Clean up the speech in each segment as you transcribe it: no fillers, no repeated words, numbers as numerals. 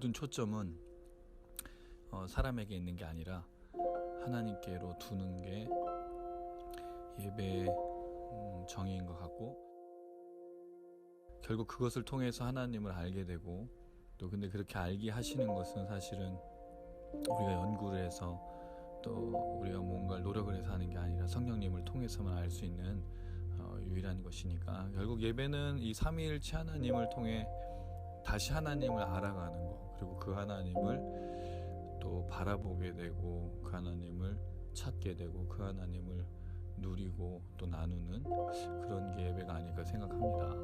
모든 초점은 사람에게 있는 게 아니라 하나님께로 두는 게 예배의 정의인 것 같고, 결국 그것을 통해서 하나님을 알게 되고, 또 근데 그렇게 알게 하시는 것은 사실은 우리가 연구를 해서 또 우리가 뭔가를 노력을 해서 하는 게 아니라 성령님을 통해서만 알 수 있는 유일한 것이니까, 결국 예배는 이 삼위일체 하나님을 통해 다시 하나님을 알아가는 거, 그리고 그 하나님을 또 바라보게 되고, 그 하나님을 찾게 되고, 그 하나님을 누리고 또 나누는 그런 게 예배가 아닐까 생각합니다.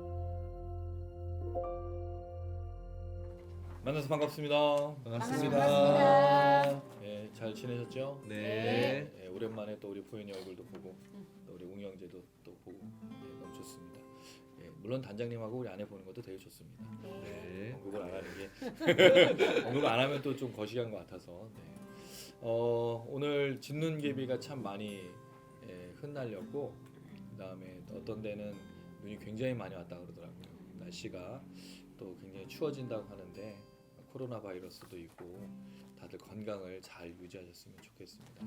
만나서 반갑습니다. 반갑습니다. 네, 잘 지내셨죠? 네. 네, 오랜만에 또 우리 포연이 얼굴도 보고, 또 우리 웅이 형제도 또 보고, 너무 좋습니다. 물론 단장님하고 우리 아내 보는 것도 되게 좋습니다. 네. 언급을 안 하는 게 언급을 안 하면 또 좀 거시기한 것 같아서. 오늘 진눈개비가 참 많이 흩날렸고, 그다음에 어떤 데는 눈이 굉장히 많이 왔다 그러더라고요. 날씨가 또 굉장히 추워진다고 하는데 코로나 바이러스도 있고 다들 건강을 잘 유지하셨으면 좋겠습니다.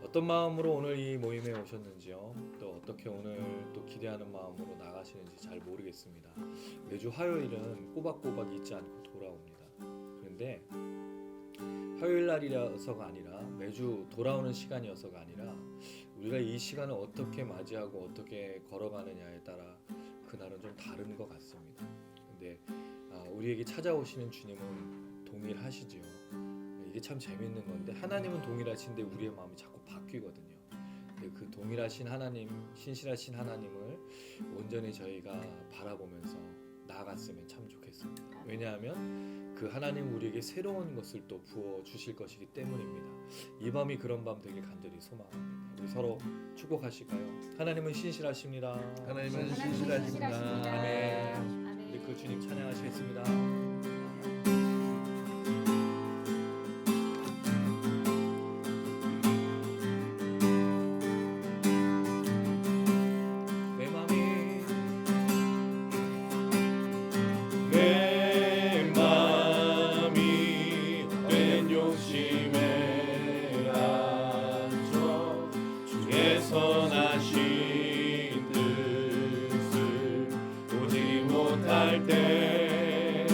어떤 마음으로 오늘 이 모임에 오셨는지요, 또 어떻게 오늘 또 기대하는 마음으로 나가시는지 잘 모르겠습니다. 매주 화요일은 꼬박꼬박 잊지 않고 돌아옵니다. 그런데 화요일 날이라서가 아니라 매주 돌아오는 시간이어서가 아니라 우리가 이 시간을 어떻게 맞이하고 어떻게 걸어가느냐에 따라 그날은 좀 다른 것 같습니다. 근데 우리에게 찾아오시는 주님은 동일하시지요. 이게 참 재밌는 건데, 하나님은 동일하신데 우리의 마음이 자꾸 바뀌거든요. 근데 그 동일하신 하나님, 신실하신 하나님을 온전히 저희가 바라보면서 나아갔으면 참 좋겠습니다. 왜냐하면 그 하나님 우리에게 새로운 것을 또 부어 주실 것이기 때문입니다. 이 밤이 그런 밤 되길 간절히 소망합니다. 우리 서로 축복하실까요? 하나님은 신실하십니다. 하나님은 신실하십니다. 아멘. 우리 그 주님 찬양하시겠습니다. 선하신 뜻을 보지 못할 때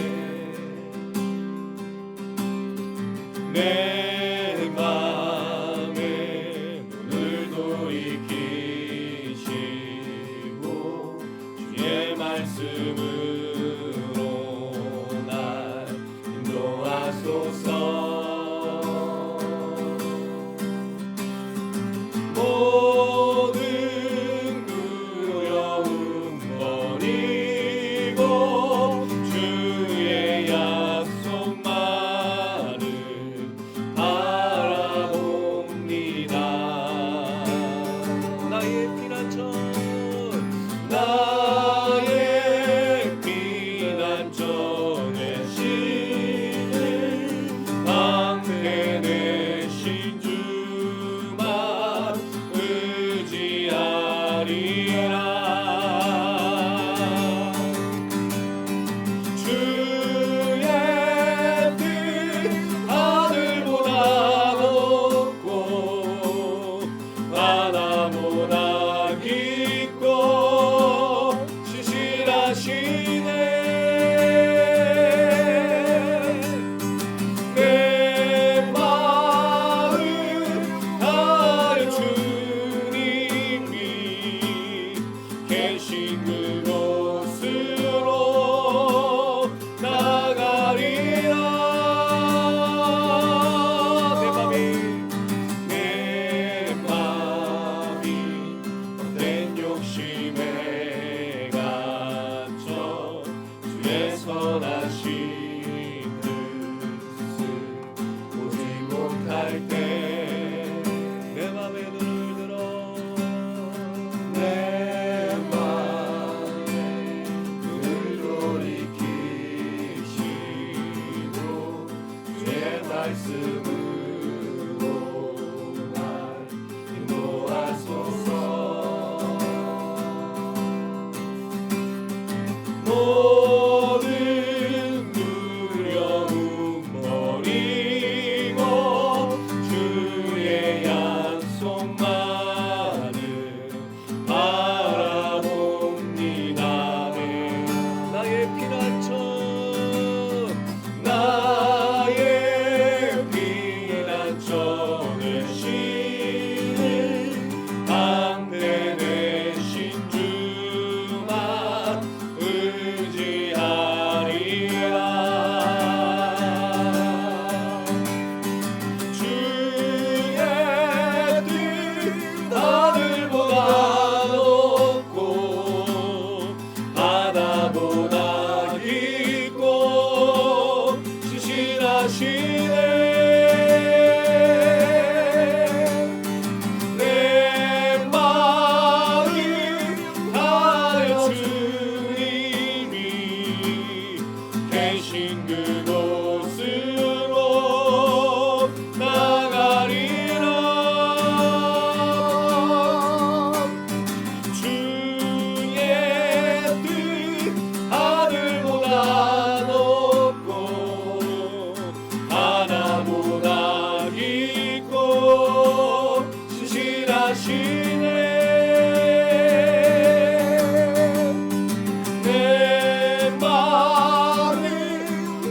내 마음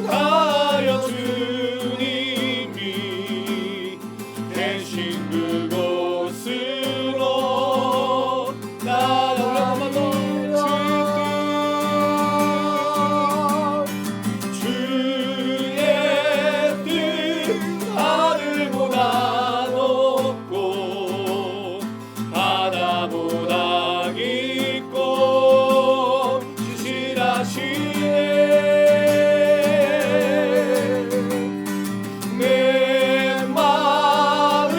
다하여 주님이 계신 그곳으로 나아가리라. 주의 뜻 하늘보다 높고 바다보다 깊고 신실하시네. 내 마음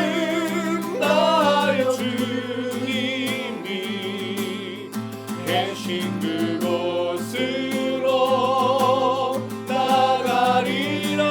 다하여 주님이 계신 그곳으로 나가리라.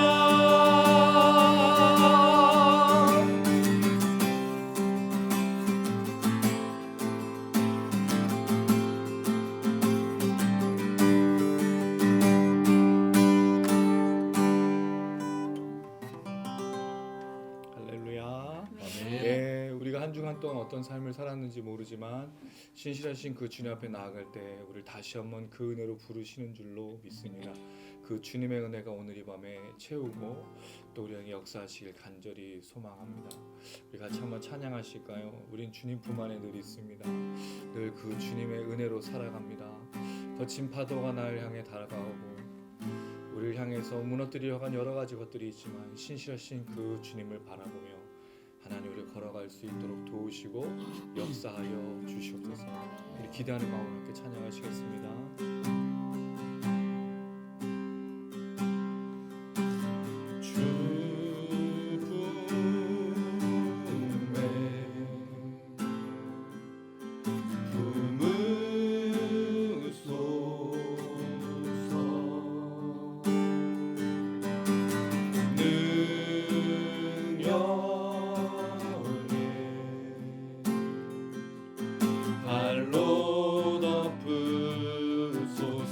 할렐루야. 아멘. 예, 우리가 한 주간 동안 어떤 삶을 살았는지 모르지만 신실하신 그 주님 앞에 나아갈 때 우리를 다시 한번 그 은혜로 부르시는 줄로 믿습니다. 그 주님의 은혜가 오늘 이 밤에 채우고 또 우리에게 역사하시길 간절히 소망합니다. 우리 같이 한번 찬양하실까요? 우린 주님 품 안에 늘 있습니다. 늘 그 주님의 은혜로 살아갑니다. 거친 파도가 나를 향해 다가오고 우리를 향해서 무너뜨리려 한 여러 가지 것들이 있지만 신실하신 그 주님을 바라보며 하나님 우리를 걸어갈 수 있도록 도우시고 역사하여 주시옵소서. 우리 기대하는 마음으로 함께 찬양하시겠습니다. 발로 덮으소서.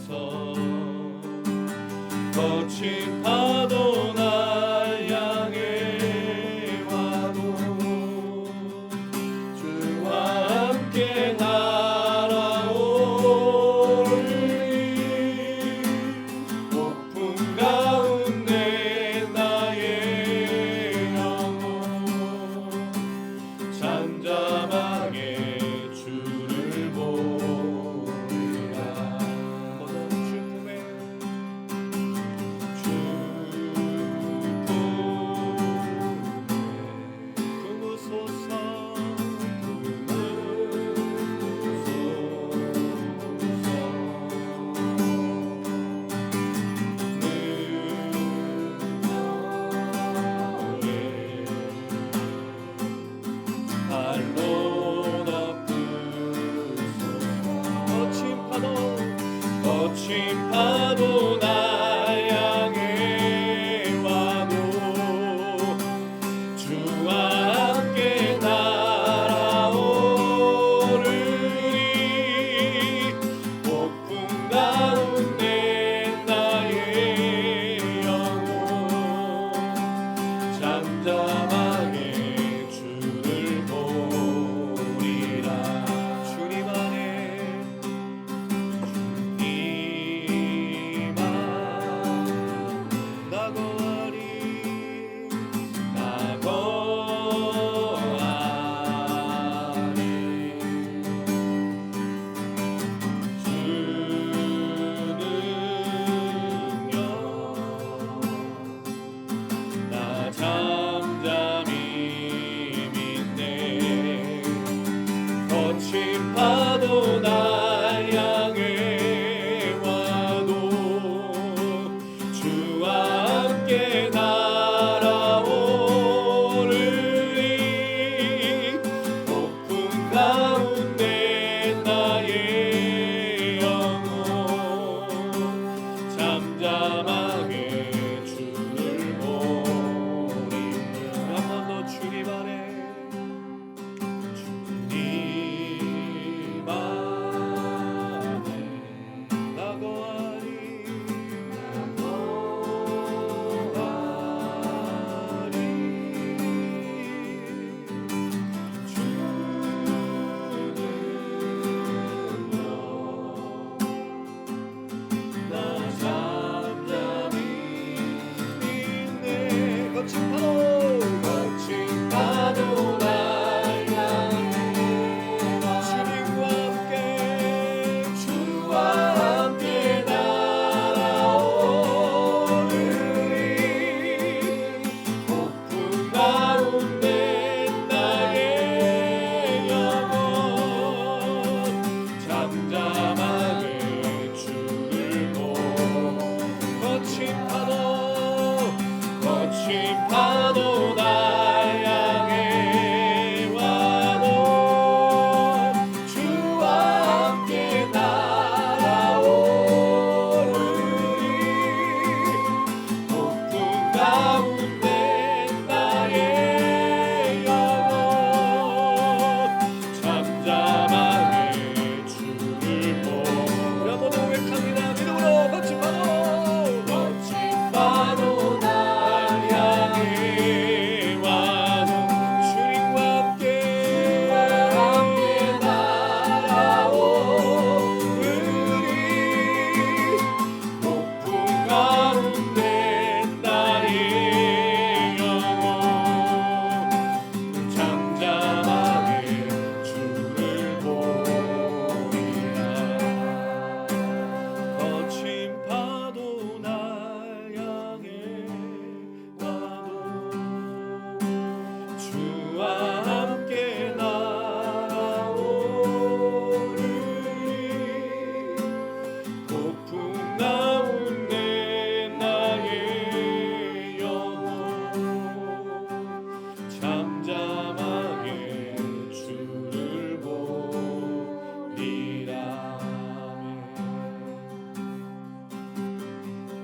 잠잠하게 주를 보리라.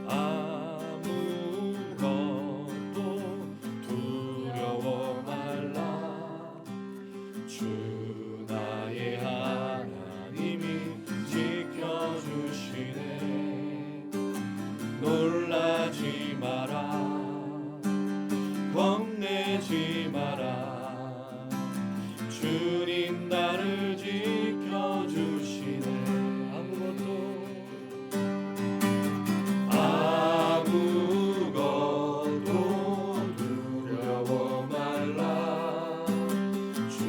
아무것도 두려워 말라. 주 나의 하나님이 지켜주시네. 놀라지 마라. 겁내지 마라. 주님 나를 지켜주시네. 아무것도 두려워 말라. 주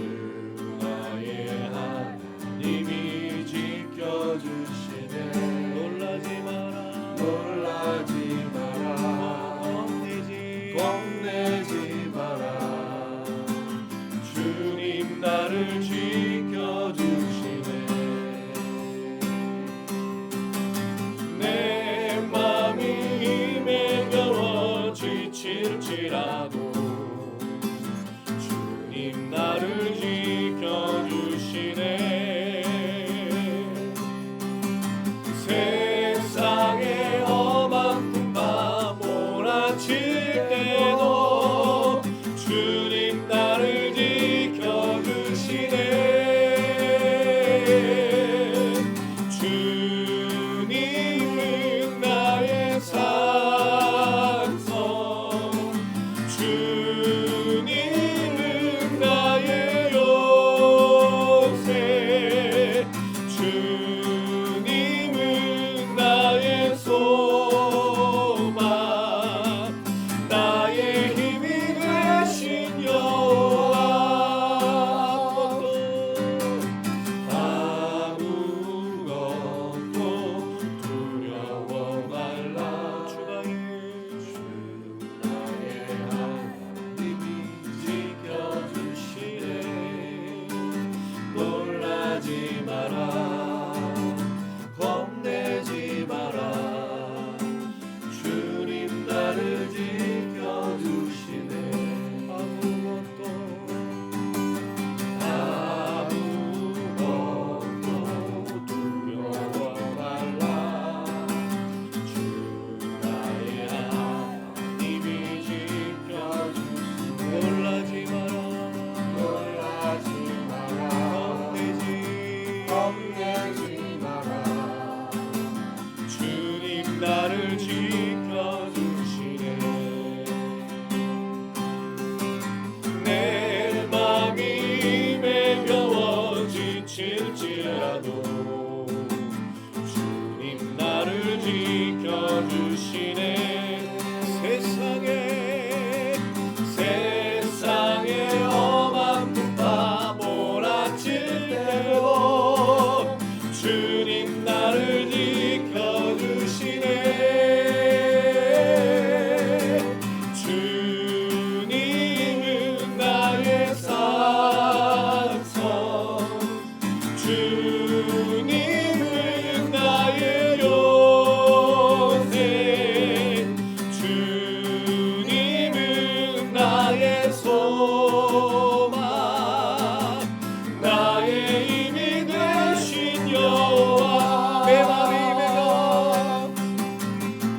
나의 하나님이 지켜주시네. 놀라지 마라. 놀라지 마라. 겁내지 마라. 주님 나를 지켜주시네. 내 맘이 힘에 겨워 지칠지라도 주님 나를 지켜주시네. 세상에 험한 풍파 몰아칠 때도 주님 나를 지켜주시네. 주님은 나의 산성, 주님은 나의 요새, 주님은 나의 소망, 나의 힘이 되신 여호와. 아무것도 두려워 말라. 주 나의 하나님이 지켜주시네. 놀라지 마라. 겁내지 마라. 주님 나를 지켜주시네. 아무것도 두려워 말라. 주 나의 하나님이 지켜주시네. 놀라지 마라. 놀라지 마라. 겁내지 마라. 주님 나를 지켜주시네. 내 맘이 힘에 겨워 지칠지라도 주님 나를 지켜주시네. 세상에 험한 풍파 몰아칠 때도 주님 나를 지켜주시네. 주님은 나의 산성, 주님은 나의 요새, 주님은 나의 소망, 나의 힘이 되신 여호와.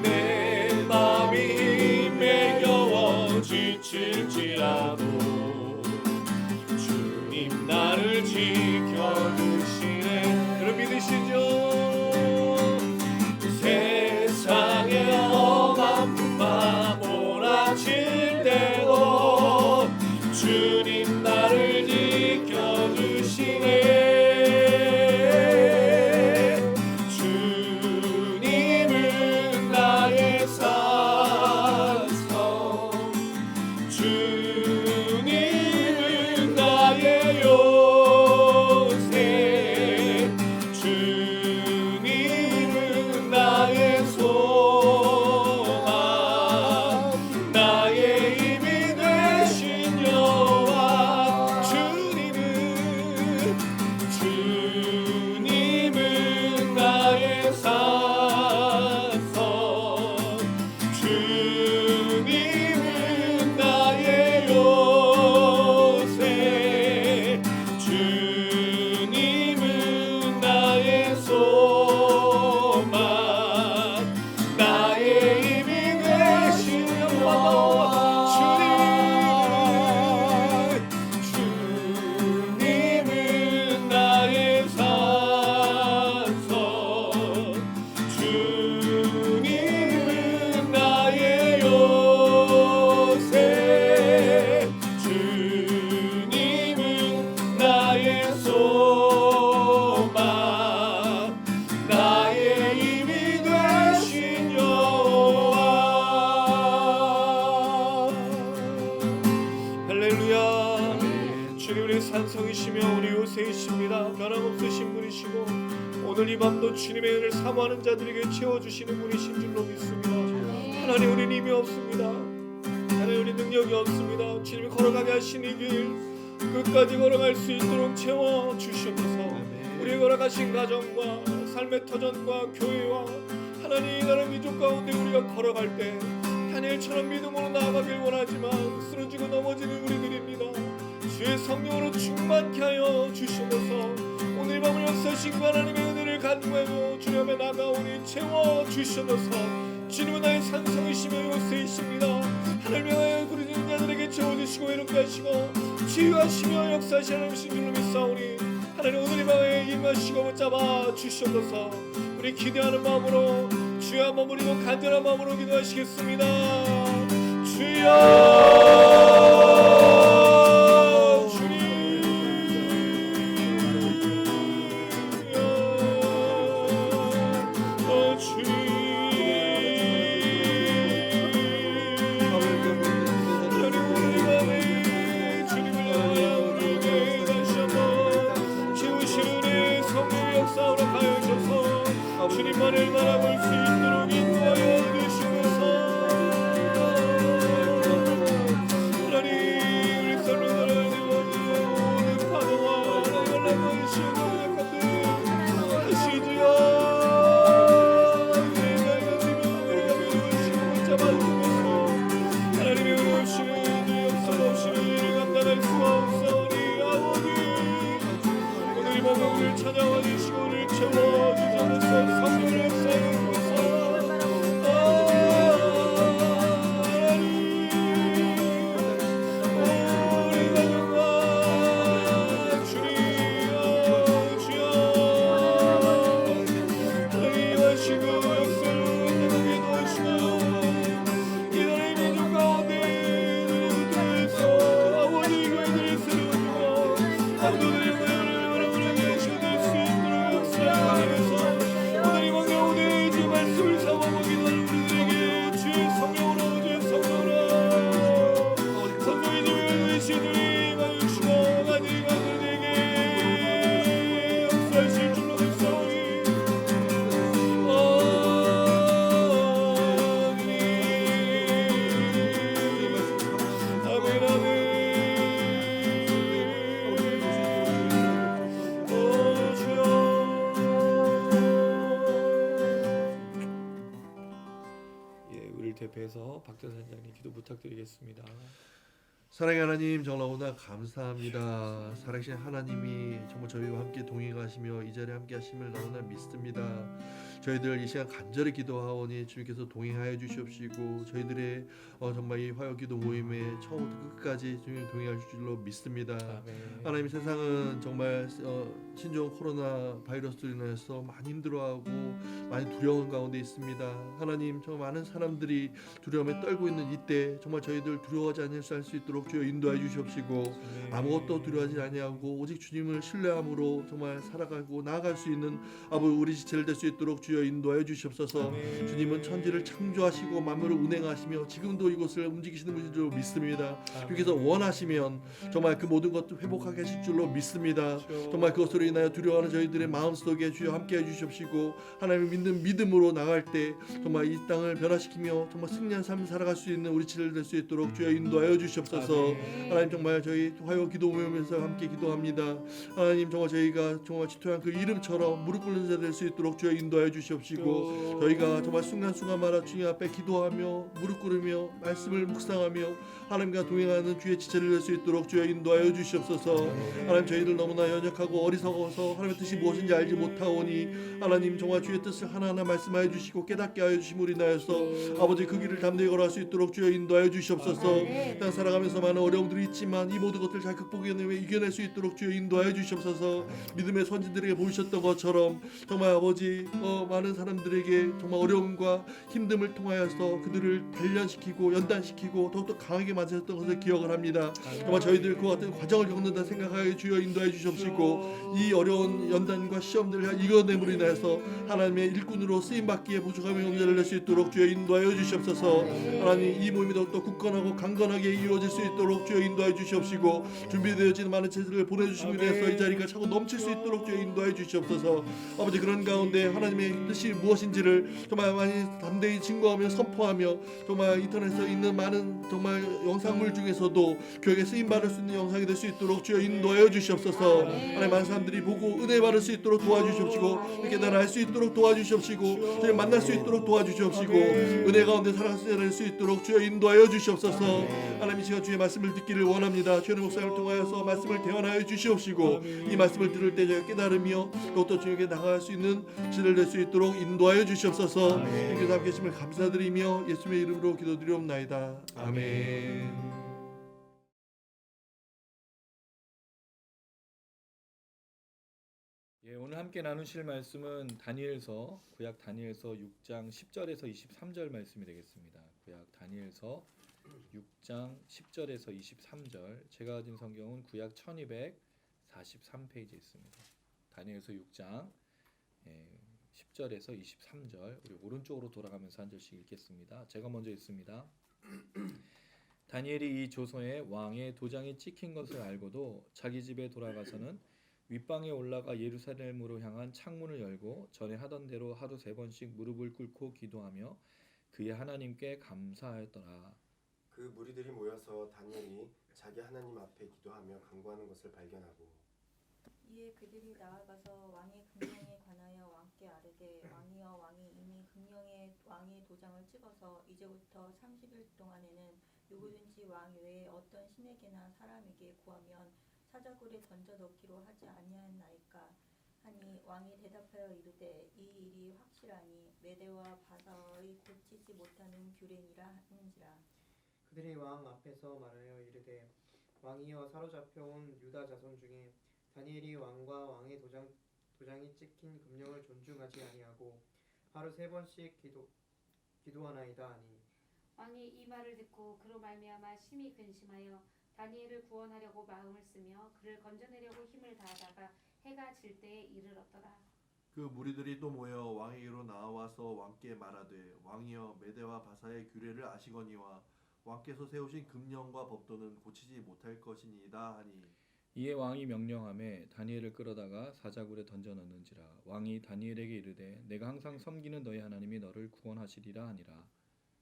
내 맘이 힘에 겨워 지칠지라도 주님 나를 지켜주시네. 여러분 믿으시죠? 세상에 험한 풍파 몰아칠 때도 주님 나를 지켜주시네. 주님은 나의 산성, 주님은 나의 요새, 주님은 나의 소망, 나의 힘이 되신 여호와. 주님의 산성이시며 우리 요새이십니다. 변함없으신 분이시고 오늘 이 밤도 주님의 은혜를 사모하는 자들에게 채워주시는 분이신 줄로 믿습니다. 하나님, 우리는 힘이 없습니다. 하나님, 우리 능력이 없습니다. 주님이 걸어가게 하신 이 길 끝까지 걸어갈 수 있도록 채워주시옵소서. 우리의 걸어가신 가정과 삶의 터전과 교회와 하나님 이 나라 민족 가운데 우리가 걸어갈 때 다니엘처럼 믿음으로 나아가길 원하지만 쓰러지고 넘어지는 우리들입니다. 주의 성령으로 충만케 하여 주시옵소서. 오늘 밤을 역사하신 하나님의 은혜를 간구하며 주님 앞에 나가오니 채워주시옵소서. 주님은 나의 산성이시며 요새이십니다. 하늘을 향하여 부르짖는 자들에게 채워주시고 외롭게 하시고 치유하시며 역사하시는 하나님이신 줄로 믿사오니 하나님, 오늘 이 밤에 임하시고 붙잡아 주시옵소서. 우리 기대하는 마음으로 주여 한번 우리도 간절한 마음으로 기도하시겠습니다. 주여, 주님만을 바라볼 수 있도록 인도하여 주시옵소서. 하나님, 우리 삶을 살아가는 모든 파도와 연락하시고 약간들 하시지요. 내가 이것으로 우리가 배우시고 잡아주소서. 하나님의 오시는 주 역사 없이는 이를 감당할 수가 없사오니 아버지, 오늘 이 밤을 찾아와 주시고 우리를 채워주셔서 성령을 역사하옵소서. 우리 가정과 주여 주여 하나님 하시고 역사를 내게 도우시고 이 나라의 민족 가운데 누리부터에서 아버지 교회들을 세워주고 아버지들의 모양을 바라보는 예수될 수 있도록 역사하옵소서. 오늘 이 밤 가운데 주 말씀을 사모하고 기도하는 우리들에게 주의 성령으로 성령의 주의 의시들이 임하시고 가지 가들에게 역사하실 줄로 믿사오니 아멘 아멘. 우리를 대표해서 박대선 장님 기도 부탁드리겠습니다. 사랑의 하나님, 정말 너무나 감사합니다. 살아계신 하나님이 정말 저희와 함께 동행하시며 이 자리에 함께 하심을 너무나 믿습니다. 저희들 이 시간 간절히 기도하오니 주님께서 동행하여 주시옵시고 저희들의 정말 이 화요기도 모임에 처음부터 끝까지 주님 동행하실 줄로 믿습니다. 아멘. 하나님, 세상은 정말 신종 코로나 바이러스로 인해서 많이 힘들어하고 많이 두려운 가운데 있습니다. 하나님, 정말 많은 사람들이 두려움에 떨고 있는 이때 정말 저희들 두려워하지 않을 수 있도록 주여 인도해 주시옵시고 아무것도 두려워하지 아니하고 오직 주님을 신뢰함으로 정말 살아가고 나아갈 수 있는 아버지 우리 지체를 될 수 있도록 주여 인도해 주시옵소서. 아멘. 주님은 천지를 창조하시고 만물을 운행하시며 지금도 이곳을 움직이시는 분인 줄 믿습니다. 주께서 원하시면 정말 그 모든 것도 회복하게 하실 줄로 믿습니다. 정말 그것으로 인하여 두려워하는 저희들의 마음속에 주여 함께해 주시옵시고 하나님을 믿는 믿음으로 나갈 때 정말 이 땅을 변화시키며 정말 승리한 삶을 살아갈 수 있는 우리 지체를 될 수 있도록 주여 인도하여 주시옵소서. 하나님, 정말 저희 화요 기도 모임에서 함께 기도합니다. 하나님, 정말 저희가 정말 지토한 그 이름처럼 무릎 꿇는 자 될 수 있도록 주여 인도하여 주시옵시고 저희가 정말 순간순간마다 주님 앞에 기도하며 무릎 꿇으며 말씀을 묵상하며 하나님과 동행하는 주의 지체를 될 수 있도록 주여 인도하여 주시옵소서. 하나님, 저희들 너무나 연약하고 어리석어서 하나님의 뜻이 무엇인지 알지 못하오니 하나님, 정말 주의 뜻을 하나하나 말씀하여 주시고 깨닫게 하여 주심으로 인하여서 아버지 그 길을 담대히 걸어갈 수 있도록 주여 인도하여 주시옵소서. 땅 살아가면서 많은 어려움들이 있지만 이 모든 것들을 잘 극복해내며 이겨낼 수 있도록 주여 인도하여 주시옵소서. 믿음의 선진들에게 보이셨던 것처럼 정말 아버지 많은 사람들에게 정말 어려움과 힘듦을 통하여서 그들을 단련시키고 연단시키고 더욱더 강하게 만드셨던 것을 기억을 합니다. 정말 저희들 그 같은 과정을 겪는다 생각하여 주여 인도해 주시옵시고 이 어려운 연단과 시험들을 이겨냄으로 인하여서 하나님의 일꾼으로 쓰임받기에 부족함이 없는 낼수 있도록 주여 인도하여 주시옵소서. 하나님 이 모임이 더욱더 굳건하고 강건하게 이루어질 수 있도록 주여 인도하여 주시옵시고 준비되어진 많은 제들을 보내주시고 인해서 이 자리가 차고 넘칠 수 있도록 주여 인도하여 주시옵소서. 아버지 그런 가운데 하나님의 뜻이 무엇인지를 정말 많이 담대히 증거하며 선포하며 정말 인터넷에 있는 많은 정말 영상물 중에서도 교회에 쓰임받을 수 있는 영상이 될 수 있도록 주여 인도하여 주시옵소서. 하나님 많은 사람들이 보고 은혜 받을 수 있도록 도와주시옵시고 깨달아 알 수 있도록 도와주시옵시고 주여 만날 수 있도록 도와주시옵시고 은혜 가운데 살아갈 수 있도록 주여 인도하여 주시옵소서. 하나님 이 시간 주의 말씀을 듣기를 원합니다. 주의 목사님을 통하여서 말씀을 대언하여 주시옵시고 이 말씀을 들을 때 저희가 깨달으며 더욱더 주에게 나아갈 수 있는 지를 낼 수 있도록 인도하여 주시옵소서. 주님께서 함께 계심을 감사드리며 예수님의 이름으로 기도드리옵나이다. 아멘. 예, 오늘 함께 나누실 말씀은 다니엘서 구약 다니엘서 6장 10절에서 23절 말씀이 되겠습니다. 구약 다니엘서 6장 10절에서 23절. 제가 가진 성경은 구약 1243페이지에 있습니다. 다니엘서 6장 10절에서 23절. 우리 오른쪽으로 돌아가면서 한 절씩 읽겠습니다. 제가 먼저 읽습니다. 다니엘이 이 조서에 왕의 도장이 찍힌 것을 알고도 자기 집에 돌아가서는 윗방에 올라가 예루살렘으로 향한 창문을 열고 전에 하던 대로 하루 3번씩 무릎을 꿇고 기도하며 그의 하나님께 감사하였더라. 그 무리들이 모여서 다니엘이 자기 하나님 앞에 기도하며 간구하는 것을 발견하고 이에 그들이 나아가서 왕의 금령에 관하여 왕께 아뢰되 왕이여 왕이 이미 금령에 왕의 도장을 찍어서 이제부터 30일 동안에는 누구든지 왕 외에 어떤 신에게나 사람에게 구하면 사자굴에 던져 넣기로 하지 아니하였나이까 하니 왕이 대답하여 이르되 이 일이 확실하니 메대와 바사의 고치지 못하는 규례니라 하는지라. 그들이 왕 앞에서 말하여 이르되 왕이여 사로잡혀온 유다 자손 중에 다니엘이 왕과 왕의 도장이 찍힌 금령을 존중하지 아니하고 하루 3번씩 기도하나이다 하니 왕이 이 말을 듣고 그로 말미암아 심히 근심하여 다니엘을 구원하려고 마음을 쓰며 그를 건져내려고 힘을 다하다가 해가 질 때에 이르렀더라. 그 무리들이 또 모여 왕에게로 나와서 왕께 말하되 왕이여 메대와 바사의 규례를 아시거니와 왕께서 세우신 금령과 법도는 고치지 못할 것이니이다 하니 이에 왕이 명령하매 다니엘을 끌어다가 사자굴에 던져 넣는지라. 왕이 다니엘에게 이르되 내가 항상 섬기는 너희 하나님이 너를 구원하시리라 하니라.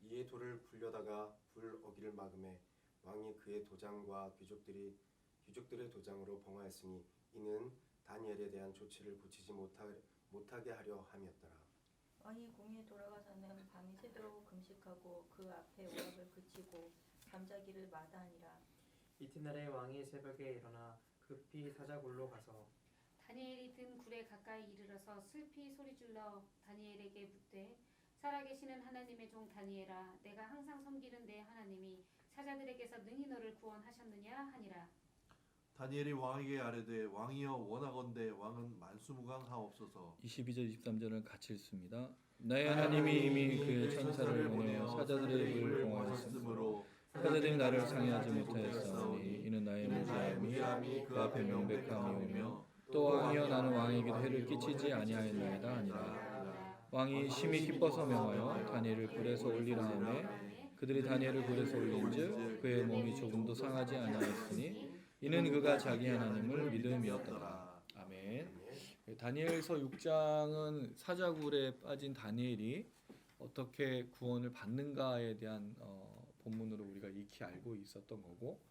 이에 돌을 굴려다가 불 어기를 막음에 왕이 그의 도장과 귀족들의 도장으로 봉하였으니 이는 다니엘에 대한 조치를 고치지 못하게 하려 함이었더라. 왕이 궁에 돌아가서는 밤이 새도록 금식하고 그 앞에 오락을 그치고 잠자기를 마다하니라. 이튿날에 왕이 새벽에 일어나 급히 사자굴로 가서 다니엘이 든 굴에 가까이 이르러서 슬피 소리질러 다니엘에게 묻되 살아계시는 하나님의 종 다니엘아 내가 항상 섬기는 내 하나님이 사자들에게서 능히 너를 구원하셨느냐 하니라. 다니엘이 왕에게 아뢰되 왕이여 원하건대 왕은 만수무강하옵소서. 22절 23절을 같이 읽습니다. 나의 하나님이 이미 그의 천사를 보내어 사자들의 입을 봉하였으므로 사자들이 나를 상해하지 못하였사오니 이는 나의 무지함이 그 앞에 명백함이오며 또 왕이여 나는 왕에게도 해를 끼치지 아니하였나이다 하니라. 왕이 심히 기뻐서 명하여 다니엘을 굴에서 올리라 하매 그들이 다니엘을 굴에서 올린즉 그의 몸이 조금도 상하지 아니하였으니 이는 그가 자기 하나님을 믿음이었더라. 아멘. 다니엘서 6장은 사자굴에 빠진 다니엘이 어떻게 구원을 받는가에 대한 본문으로 우리가 익히 알고 있었던 거고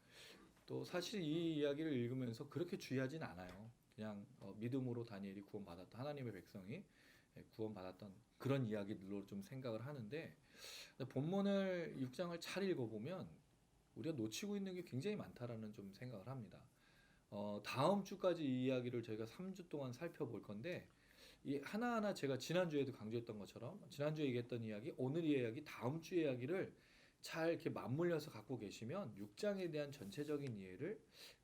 또 사실 이 이야기를 읽으면서 그렇게 주의하진 않아요. 그냥 믿음으로 다니엘이 구원받았다. 하나님의 백성이 구원받았던 그런 이야기들로 좀 생각을 하는데 본문을 6장을 잘 읽어보면 우리가 놓치고 있는 게 굉장히 많다라는 좀 생각을 합니다. 다음 주까지 이 이야기를 저희가 3주 동안 살펴볼 건데 이 하나하나 제가 지난주에도 강조했던 것처럼 지난주에 얘기했던 이야기, 오늘 이야기, 다음 주 이야기를 잘 이렇게 맞물려서 갖고 계시면 6장에 대한 전체적인 이해를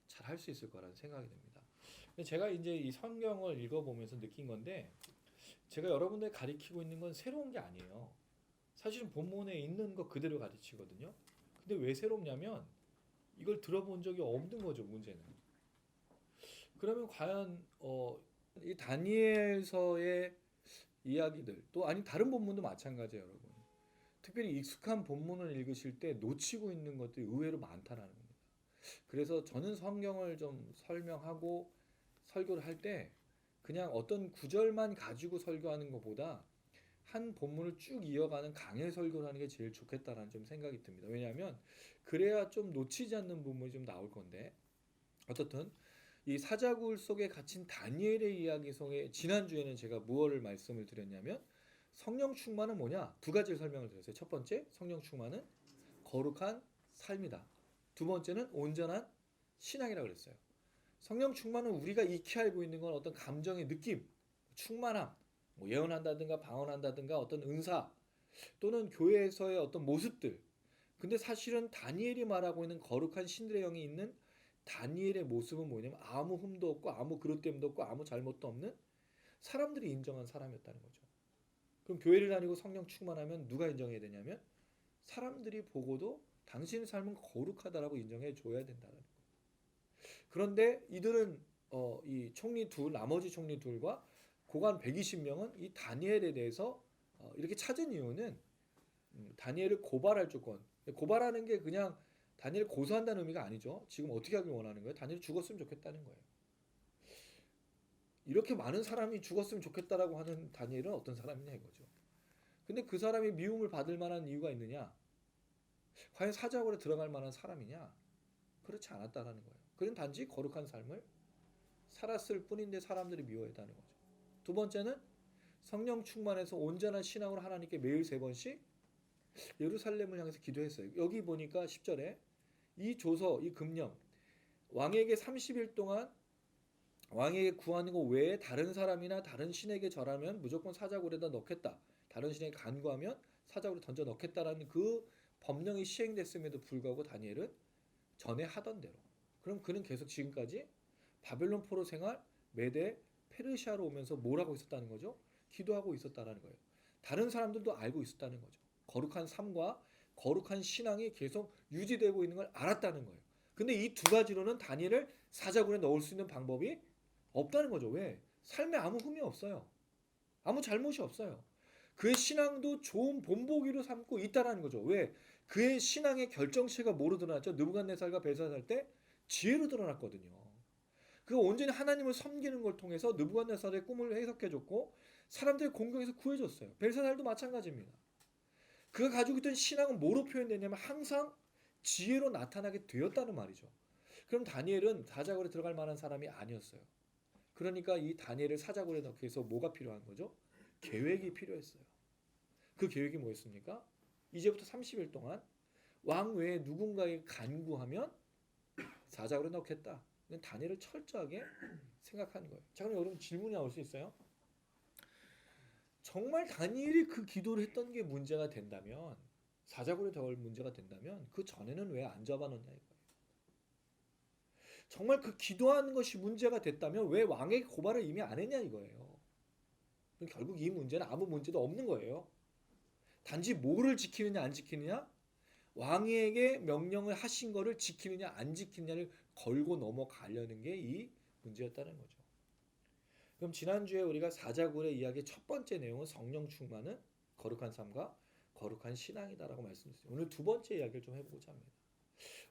잘 할 수 있을 거라는 생각이 듭니다. 근데 제가 이제 이 성경을 읽어보면서 느낀 건데 제가 여러분들 가르치고 있는 건 새로운 게 아니에요. 사실은 본문에 있는 거 그대로 가르치거든요. 근데 왜 새롭냐면 이걸 들어본 적이 없는 거죠, 문제는. 그러면 과연 이 다니엘서의 이야기들 또 아니 다른 본문도 마찬가지예요, 여러분. 특별히 익숙한 본문을 읽으실 때 놓치고 있는 것들이 의외로 많다라는 겁니다. 그래서 저는 성경을 좀 설명하고 설교를 할 때 그냥 어떤 구절만 가지고 설교하는 것보다 한 본문을 쭉 이어가는 강해 설교를 하는 게 제일 좋겠다라는 좀 생각이 듭니다. 왜냐하면 그래야 좀 놓치지 않는 부분이 좀 나올 건데 어떻든 이 사자굴 속에 갇힌 다니엘의 이야기 속에 지난주에는 제가 무엇을 말씀을 드렸냐면 성령 충만은 뭐냐? 두 가지를 설명을 드렸어요. 첫 번째, 성령 충만은 거룩한 삶이다. 두 번째는 온전한 신앙이라고 그랬어요. 성령 충만은 우리가 익히 알고 있는 건 어떤 감정의 느낌, 충만함, 뭐 예언한다든가 방언한다든가 어떤 은사 또는 교회에서의 어떤 모습들. 근데 사실은 다니엘이 말하고 있는 거룩한 신들의 영이 있는 다니엘의 모습은 뭐냐면 아무 흠도 없고 아무 그릇됨도 없고 아무 잘못도 없는 사람들이 인정한 사람이었다는 거죠. 그럼 교회를 다니고 성령 충만하면 누가 인정해야 되냐면 사람들이 보고도 당신의 삶은 거룩하다라고 인정해 줘야 된다는 거예요. 그런데 이들은 이 총리 둘 나머지 총리 둘과 고관 120명은 이 다니엘에 대해서 이렇게 찾은 이유는 다니엘을 고발할 조건. 고발하는 게 그냥 다니엘을 고소한다는 의미가 아니죠. 지금 어떻게 하길 원하는 거예요? 다니엘이 죽었으면 좋겠다는 거예요. 이렇게 많은 사람이 죽었으면 좋겠다라고 하는 다니엘은 어떤 사람이냐 이거죠. 근데 그 사람이 미움을 받을 만한 이유가 있느냐? 과연 사자굴에 들어갈 만한 사람이냐? 그렇지 않았다라는 거예요. 그는 단지 거룩한 삶을 살았을 뿐인데 사람들이 미워했다는 거죠. 두 번째는 성령 충만해서 온전한 신앙으로 하나님께 매일 3번씩 예루살렘을 향해서 기도했어요. 여기 보니까 10절에 이 조서, 이 금령 왕에게 30일 동안 왕에게 구하는 것 외에 다른 사람이나 다른 신에게 절하면 무조건 사자굴에다 넣겠다. 다른 신에게 간구하면 사자굴에 던져 넣겠다라는 그 법령이 시행됐음에도 불구하고 다니엘은 전에 하던 대로. 그럼 그는 계속 지금까지 바벨론 포로 생활, 메대, 페르시아로 오면서 뭘 하고 있었다는 거죠? 기도하고 있었다는 거예요. 다른 사람들도 알고 있었다는 거죠. 거룩한 삶과 거룩한 신앙이 계속 유지되고 있는 걸 알았다는 거예요. 근데 이 두 가지로는 다니엘을 사자굴에 넣을 수 있는 방법이 없다는 거죠. 왜? 삶에 아무 흠이 없어요. 아무 잘못이 없어요. 그의 신앙도 좋은 본보기로 삼고 있다는 거죠. 왜? 그의 신앙의 결정체가 뭐로 드러났죠? 느부갓네살과 벨사살 때 지혜로 드러났거든요. 그가 온전히 하나님을 섬기는 걸 통해서 느부갓네살의 꿈을 해석해줬고 사람들의 공격에서 구해줬어요. 벨사살도 마찬가지입니다. 그가 가지고 있던 신앙은 뭐로 표현되냐면 항상 지혜로 나타나게 되었다는 말이죠. 그럼 다니엘은 사자굴에 들어갈 만한 사람이 아니었어요. 그러니까 이 다니엘을 사자굴에 넣기 위해서 뭐가 필요한 거죠? 계획이 필요했어요. 그 계획이 뭐였습니까? 이제부터 30일 동안 왕 외에 누군가에게 간구하면 사자굴에 넣겠다. 다니엘을 철저하게 생각하는 거예요. 자, 그럼 여러분 질문이 나올 수 있어요? 정말 다니엘이 그 기도를 했던 게 문제가 된다면 사자굴에 넣을 문제가 된다면 그 전에는 왜 안 잡아놓냐 이거예요. 정말 그 기도하는 것이 문제가 됐다면 왜 왕에게 고발을 이미 안 했냐 이거예요. 결국 이 문제는 아무 문제도 없는 거예요. 단지 뭐를 지키느냐 안 지키느냐, 왕에게 명령을 하신 거를 지키느냐 안 지키느냐를 걸고 넘어가려는 게 이 문제였다는 거죠. 그럼 지난주에 우리가 사자굴의 이야기의 첫 번째 내용은 성령 충만은 거룩한 삶과 거룩한 신앙이다라고 말씀드렸어요. 오늘 두 번째 이야기를 좀 해보고자 합니다.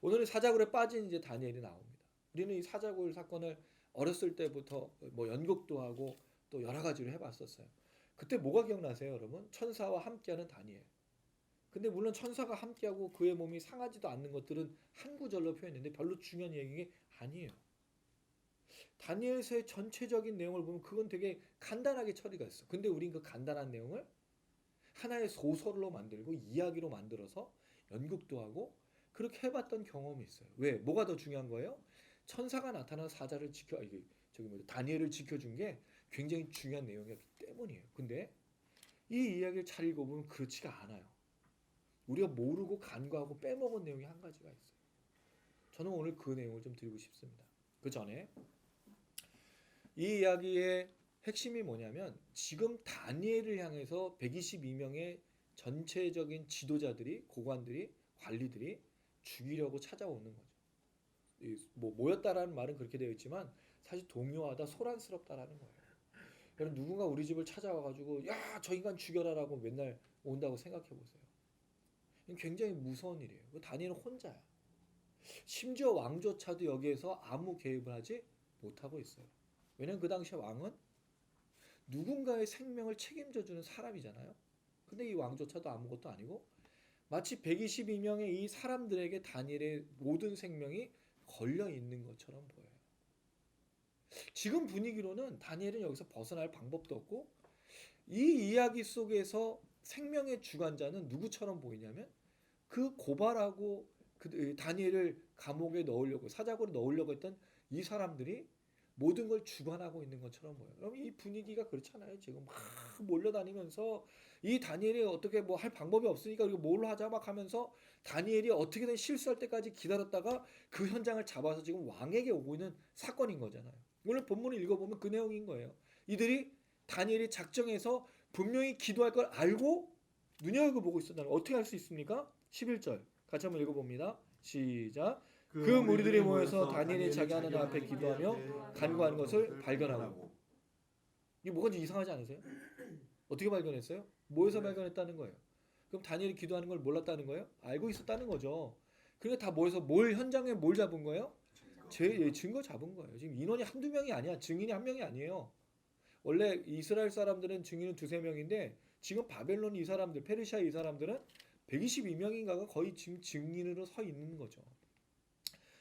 오늘은 사자굴에 빠진 이제 다니엘이 나옵니다. 우리는 이 사자굴 사건을 어렸을 때부터 뭐 연극도 하고 또 여러 가지로 해봤었어요. 그때 뭐가 기억나세요, 여러분? 천사와 함께하는 다니엘. 근데 물론 천사가 함께하고 그의 몸이 상하지도 않는 것들은 한 구절로 표현했는데 별로 중요한 얘기 아니에요. 다니엘서의 전체적인 내용을 보면 그건 되게 간단하게 처리가 됐어. 근데 우린 그 간단한 내용을 하나의 소설로 만들고 이야기로 만들어서 연극도 하고 그렇게 해봤던 경험이 있어요. 왜? 뭐가 더 중요한 거예요? 천사가 나타나 사자를 다니엘을 지켜준 게 굉장히 중요한 내용이었기 때문이에요. 근데 이 이야기를 잘 읽어보면 그렇지가 않아요. 우리가 모르고 간과하고 빼먹은 내용이 한 가지가 있어요. 저는 오늘 그 내용을 좀 드리고 싶습니다. 그 전에 이 이야기의 핵심이 뭐냐면 지금 다니엘을 향해서 122명의 전체적인 지도자들이, 고관들이, 관리들이 죽이려고 찾아오는 거죠. 뭐 모였다라는 말은 그렇게 되어 있지만 사실 동요하다 소란스럽다라는 거예요. 여러분 누군가 우리 집을 찾아와가지고 야 저 인간 죽여라라고 맨날 온다고 생각해 보세요. 이건 굉장히 무서운 일이에요. 다니엘은 혼자야. 심지어 왕조차도 여기에서 아무 개입을 하지 못하고 있어요. 왜냐면 그 당시에 왕은 누군가의 생명을 책임져주는 사람이잖아요. 근데 이 왕조차도 아무것도 아니고 마치 122명의 이 사람들에게 다니엘의 모든 생명이 걸려 있는 것처럼 보여요. 지금 분위기로는 다니엘은 여기서 벗어날 방법도 없고 이 이야기 속에서 생명의 주관자는 누구처럼 보이냐면 그 고발하고 그 다니엘을 감옥에 넣으려고 사자고로 넣으려고 했던 이 사람들이 모든 걸 주관하고 있는 것처럼 보여요. 그럼 이 분위기가 그렇잖아요. 지금 막 몰려다니면서 이 다니엘이 어떻게 뭐 할 방법이 없으니까 우리가 뭘로 하자 막 하면서 다니엘이 어떻게든 실수할 때까지 기다렸다가 그 현장을 잡아서 지금 왕에게 오고 있는 사건인 거잖아요. 오늘 본문을 읽어보면 그 내용인 거예요. 이들이 다니엘이 작정해서 분명히 기도할 걸 알고 눈여겨보고 있었다는 거. 어떻게 할 수 있습니까? 11절 같이 한번 읽어봅니다. 시작. 그 무리들이 모여서 다니엘이 자기 하나님 앞에 기도하며 간구하는 것을 발견하고. 이게 뭐가 좀 이상하지 않으세요? 어떻게 발견했어요? 모여서 발견했다는 거예요. 그럼 다니엘이 기도하는 걸 몰랐다는 거예요? 알고 있었다는 거죠. 그러니까 다 모여서 현장에 뭘 잡은 거예요? 증거 잡은 거예요. 지금 인원이 한두 명이 아니야. 증인이 한 명이 아니에요. 원래 이스라엘 사람들은 증인은 두세 명인데 지금 바벨론 이 사람들, 페르시아 이 사람들은 122명인가가 거의 지금 증인으로 서 있는 거죠.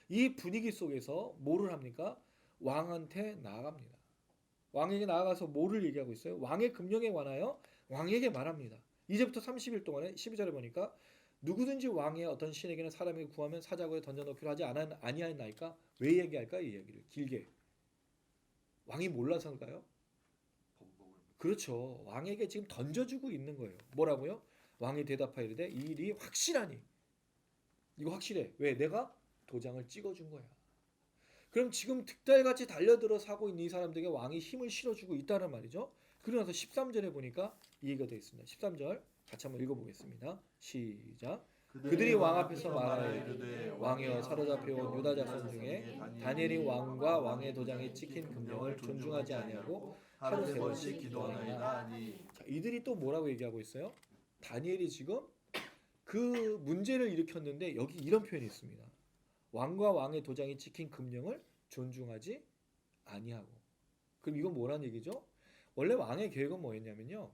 이 분위기 속에서 뭐를 합니까? 왕한테 나아갑니다. 왕에게 나아가서 뭐를 얘기하고 있어요? 왕의 금령에 관하여 왕에게 말합니다. 이제부터 30일 동안에 12절에 보니까 누구든지 왕의 어떤 신에게는 사람에게 구하면 사자고에 던져놓기로 하지 아니하였나이까? 왜 얘기할까? 이 얘기를 길게. 왕이 몰라서인가요? 그렇죠. 왕에게 지금 던져주고 있는 거예요. 뭐라고요? 왕이 대답하이르되 이 일이 확실하니. 이거 확실해. 왜? 내가 도장을 찍어준 거야. 그럼 지금 득달같이 달려들어서 하고 있는 이 사람들에게 왕이 힘을 실어주고 있다는 말이죠. 그러고 나서 13절에 보니까 이 얘기가 되어 있습니다. 13절 같이 한번 읽어보겠습니다. 시작. 그들이 왕 앞에서 말하되 왕이여 사로잡혀온 유다 자손 중에 다니엘이 왕과 왕의 도장에 찍힌 금령을 존중하지 아니하고 하루 세 번씩 기도하나이다. 자, 이들이 또 뭐라고 얘기하고 있어요? 다니엘이 지금 그 문제를 일으켰는데 여기 이런 표현이 있습니다. 왕과 왕의 도장이 찍힌 금령을 존중하지 아니하고. 그럼 이건 뭐란 얘기죠? 원래 왕의 계획은 뭐였냐면요.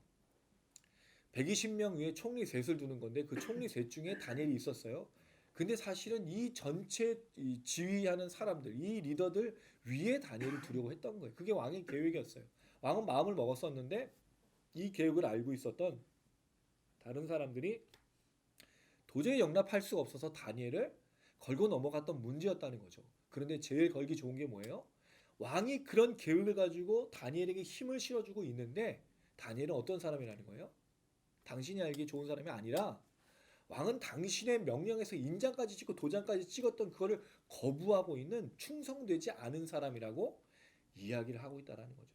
120명 위에 총리 셋을 두는 건데 그 총리 셋 중에 다니엘이 있었어요. 근데 사실은 이 전체 지휘하는 사람들, 이 리더들 위에 다니엘을 두려고 했던 거예요. 그게 왕의 계획이었어요. 왕은 마음을 먹었었는데 이 계획을 알고 있었던 다른 사람들이 도저히 용납할 수가 없어서 다니엘을 걸고 넘어갔던 문제였다는 거죠. 그런데 제일 걸기 좋은 게 뭐예요? 왕이 그런 계획을 가지고 다니엘에게 힘을 실어주고 있는데 다니엘은 어떤 사람이라는 거예요? 당신이 알기 좋은 사람이 아니라 왕은 당신의 명령에서 인장까지 찍고 도장까지 찍었던 그거를 거부하고 있는 충성되지 않은 사람이라고 이야기를 하고 있다는 거죠.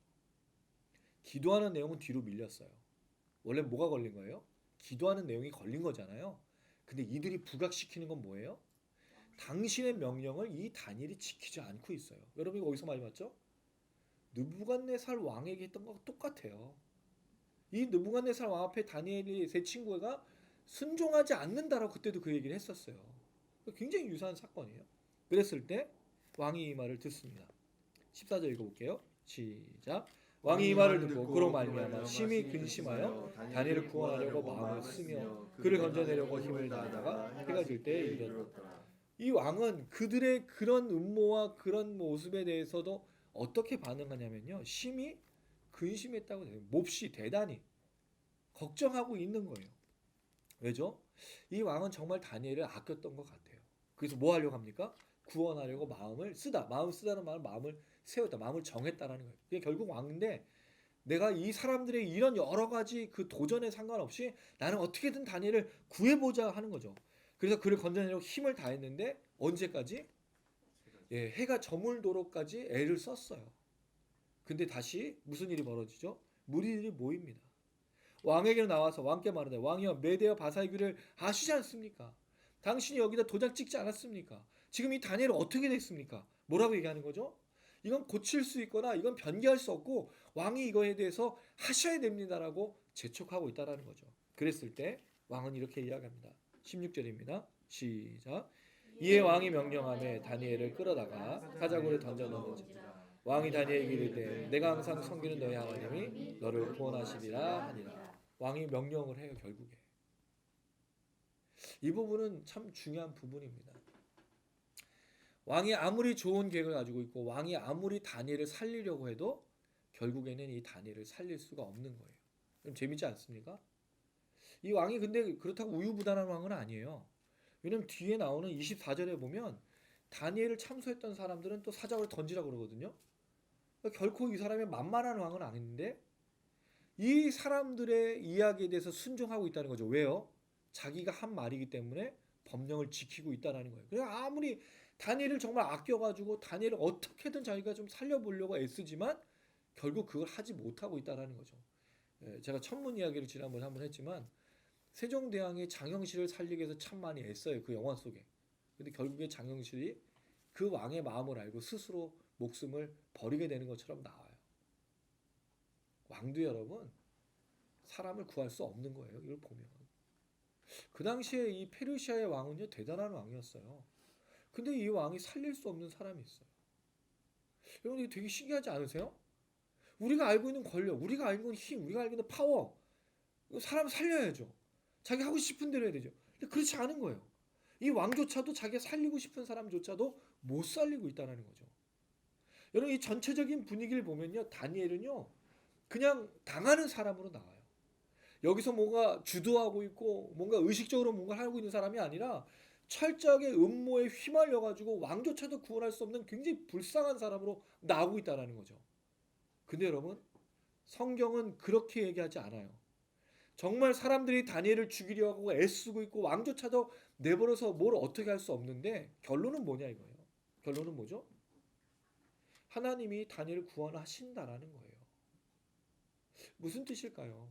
기도하는 내용은 뒤로 밀렸어요. 원래 뭐가 걸린 거예요? 기도하는 내용이 걸린 거잖아요. 근데 이들이 부각시키는 건 뭐예요? 당신의 명령을 이 다니엘이 지키지 않고 있어요. 여러분 이거 어디서 많이 봤죠? 느부갓네살 왕에게 했던 거와 똑같아요. 이 느부갓네살 왕 앞에 다니엘이 세 친구가 순종하지 않는다라고 그때도 그 얘기를 했었어요. 굉장히 유사한 사건이에요. 그랬을 때 왕이 이 말을 듣습니다. 14절 읽어볼게요. 시작. 왕이 이 말을 듣고 그로 말미암아 심히 근심하여 다니엘을 구원하려고 마음을 쓰며 그를 건져내려고 힘을 다하다가 해가 질 때에 이르렀더라. 이 왕은 그들의 그런 음모와 그런 모습에 대해서도 어떻게 반응하냐면요. 심히 근심했다고 해요. 몹시 대단히 걱정하고 있는 거예요. 왜죠? 이 왕은 정말 다니엘을 아꼈던 것 같아요. 그래서 뭐 하려고 합니까? 구원하려고 마음을 쓰다. 마음을 쓰다는 말은 마음을 세웠다. 마음을 정했다라는 거예요. 그게 결국 왕인데 내가 이 사람들의 이런 여러 가지 그 도전에 상관없이 나는 어떻게든 다니엘을 구해보자 하는 거죠. 그래서 그를 건져내려고 힘을 다했는데 언제까지? 예, 해가 저물도록까지 애를 썼어요. 근데 다시 무슨 일이 벌어지죠? 무리들이 모입니다. 왕에게로 나와서 왕께 말하되 왕이여 메대와 바사의 귀를 아시지 않습니까? 당신이 여기다 도장 찍지 않았습니까? 지금 이 다니엘은 어떻게 됐습니까? 뭐라고 얘기하는 거죠? 이건 고칠 수 있거나 이건 변개할 수 없고 왕이 이거에 대해서 하셔야 됩니다라고 재촉하고 있다라는 거죠. 그랬을 때 왕은 이렇게 이야기합니다. 16절입니다. 시작. 이에 왕이 명령하며 다니엘을 끌어다가 사자굴에 던져 넣는지라. 왕이 다니엘에게 이르되 내가 항상 섬기는 너의 하나님이 너를 구원하시리라 하니라. 왕이 명령을 해요. 결국에 이 부분은 참 중요한 부분입니다. 왕이 아무리 좋은 계획을 가지고 있고 왕이 아무리 다니엘을 살리려고 해도 결국에는 이 다니엘을 살릴 수가 없는 거예요. 그럼 재밌지 않습니까? 이 왕이 근데 그렇다고 우유부단한 왕은 아니에요. 왜냐면 뒤에 나오는 24절에 보면 다니엘을 참소했던 사람들은 또 사자굴에 던지라고 그러거든요. 그러니까 결코 이 사람이 만만한 왕은 아닌데 이 사람들의 이야기에 대해서 순종하고 있다는 거죠. 왜요? 자기가 한 말이기 때문에 법령을 지키고 있다는 거예요. 그러니까 아무리 다니엘을 정말 아껴가지고 다니엘을 어떻게든 자기가 좀 살려보려고 애쓰지만 결국 그걸 하지 못하고 있다는 거죠. 제가 천문 이야기를 지난번에 한번 했지만 세종대왕이 장영실을 살리기 위해서 참 많이 애써요. 그 영화 속에. 근데 결국에 장영실이 그 왕의 마음을 알고 스스로 목숨을 버리게 되는 것처럼 나와요. 왕도 여러분 사람을 구할 수 없는 거예요. 이걸 보면. 그 당시에 이 페르시아의 왕은요 대단한 왕이었어요. 근데 이 왕이 살릴 수 없는 사람이 있어요. 여러분 이게 되게 신기하지 않으세요? 우리가 알고 있는 권력, 우리가 알고 있는 힘, 우리가 알고 있는 파워, 사람 살려야죠. 자기 하고 싶은 대로 해야 되죠. 근데 그렇지 않은 거예요. 이 왕조차도 자기가 살리고 싶은 사람조차도 못 살리고 있다는 거죠. 여러분 이 전체적인 분위기를 보면요, 다니엘은요 그냥 당하는 사람으로 나와요. 여기서 뭔가 주도하고 있고 뭔가 의식적으로 뭔가 하고 있는 사람이 아니라 철저하게 음모에 휘말려 가지고 왕조차도 구원할 수 없는 굉장히 불쌍한 사람으로 나오고 있다는 거죠. 근데 여러분 성경은 그렇게 얘기하지 않아요. 정말 사람들이 다니엘을 죽이려 하고 애쓰고 있고 왕조차도 내버려서 뭘 어떻게 할 수 없는데 결론은 뭐냐 이거예요. 결론은 뭐죠? 하나님이 다니엘을 구원하신다라는 거예요. 무슨 뜻일까요?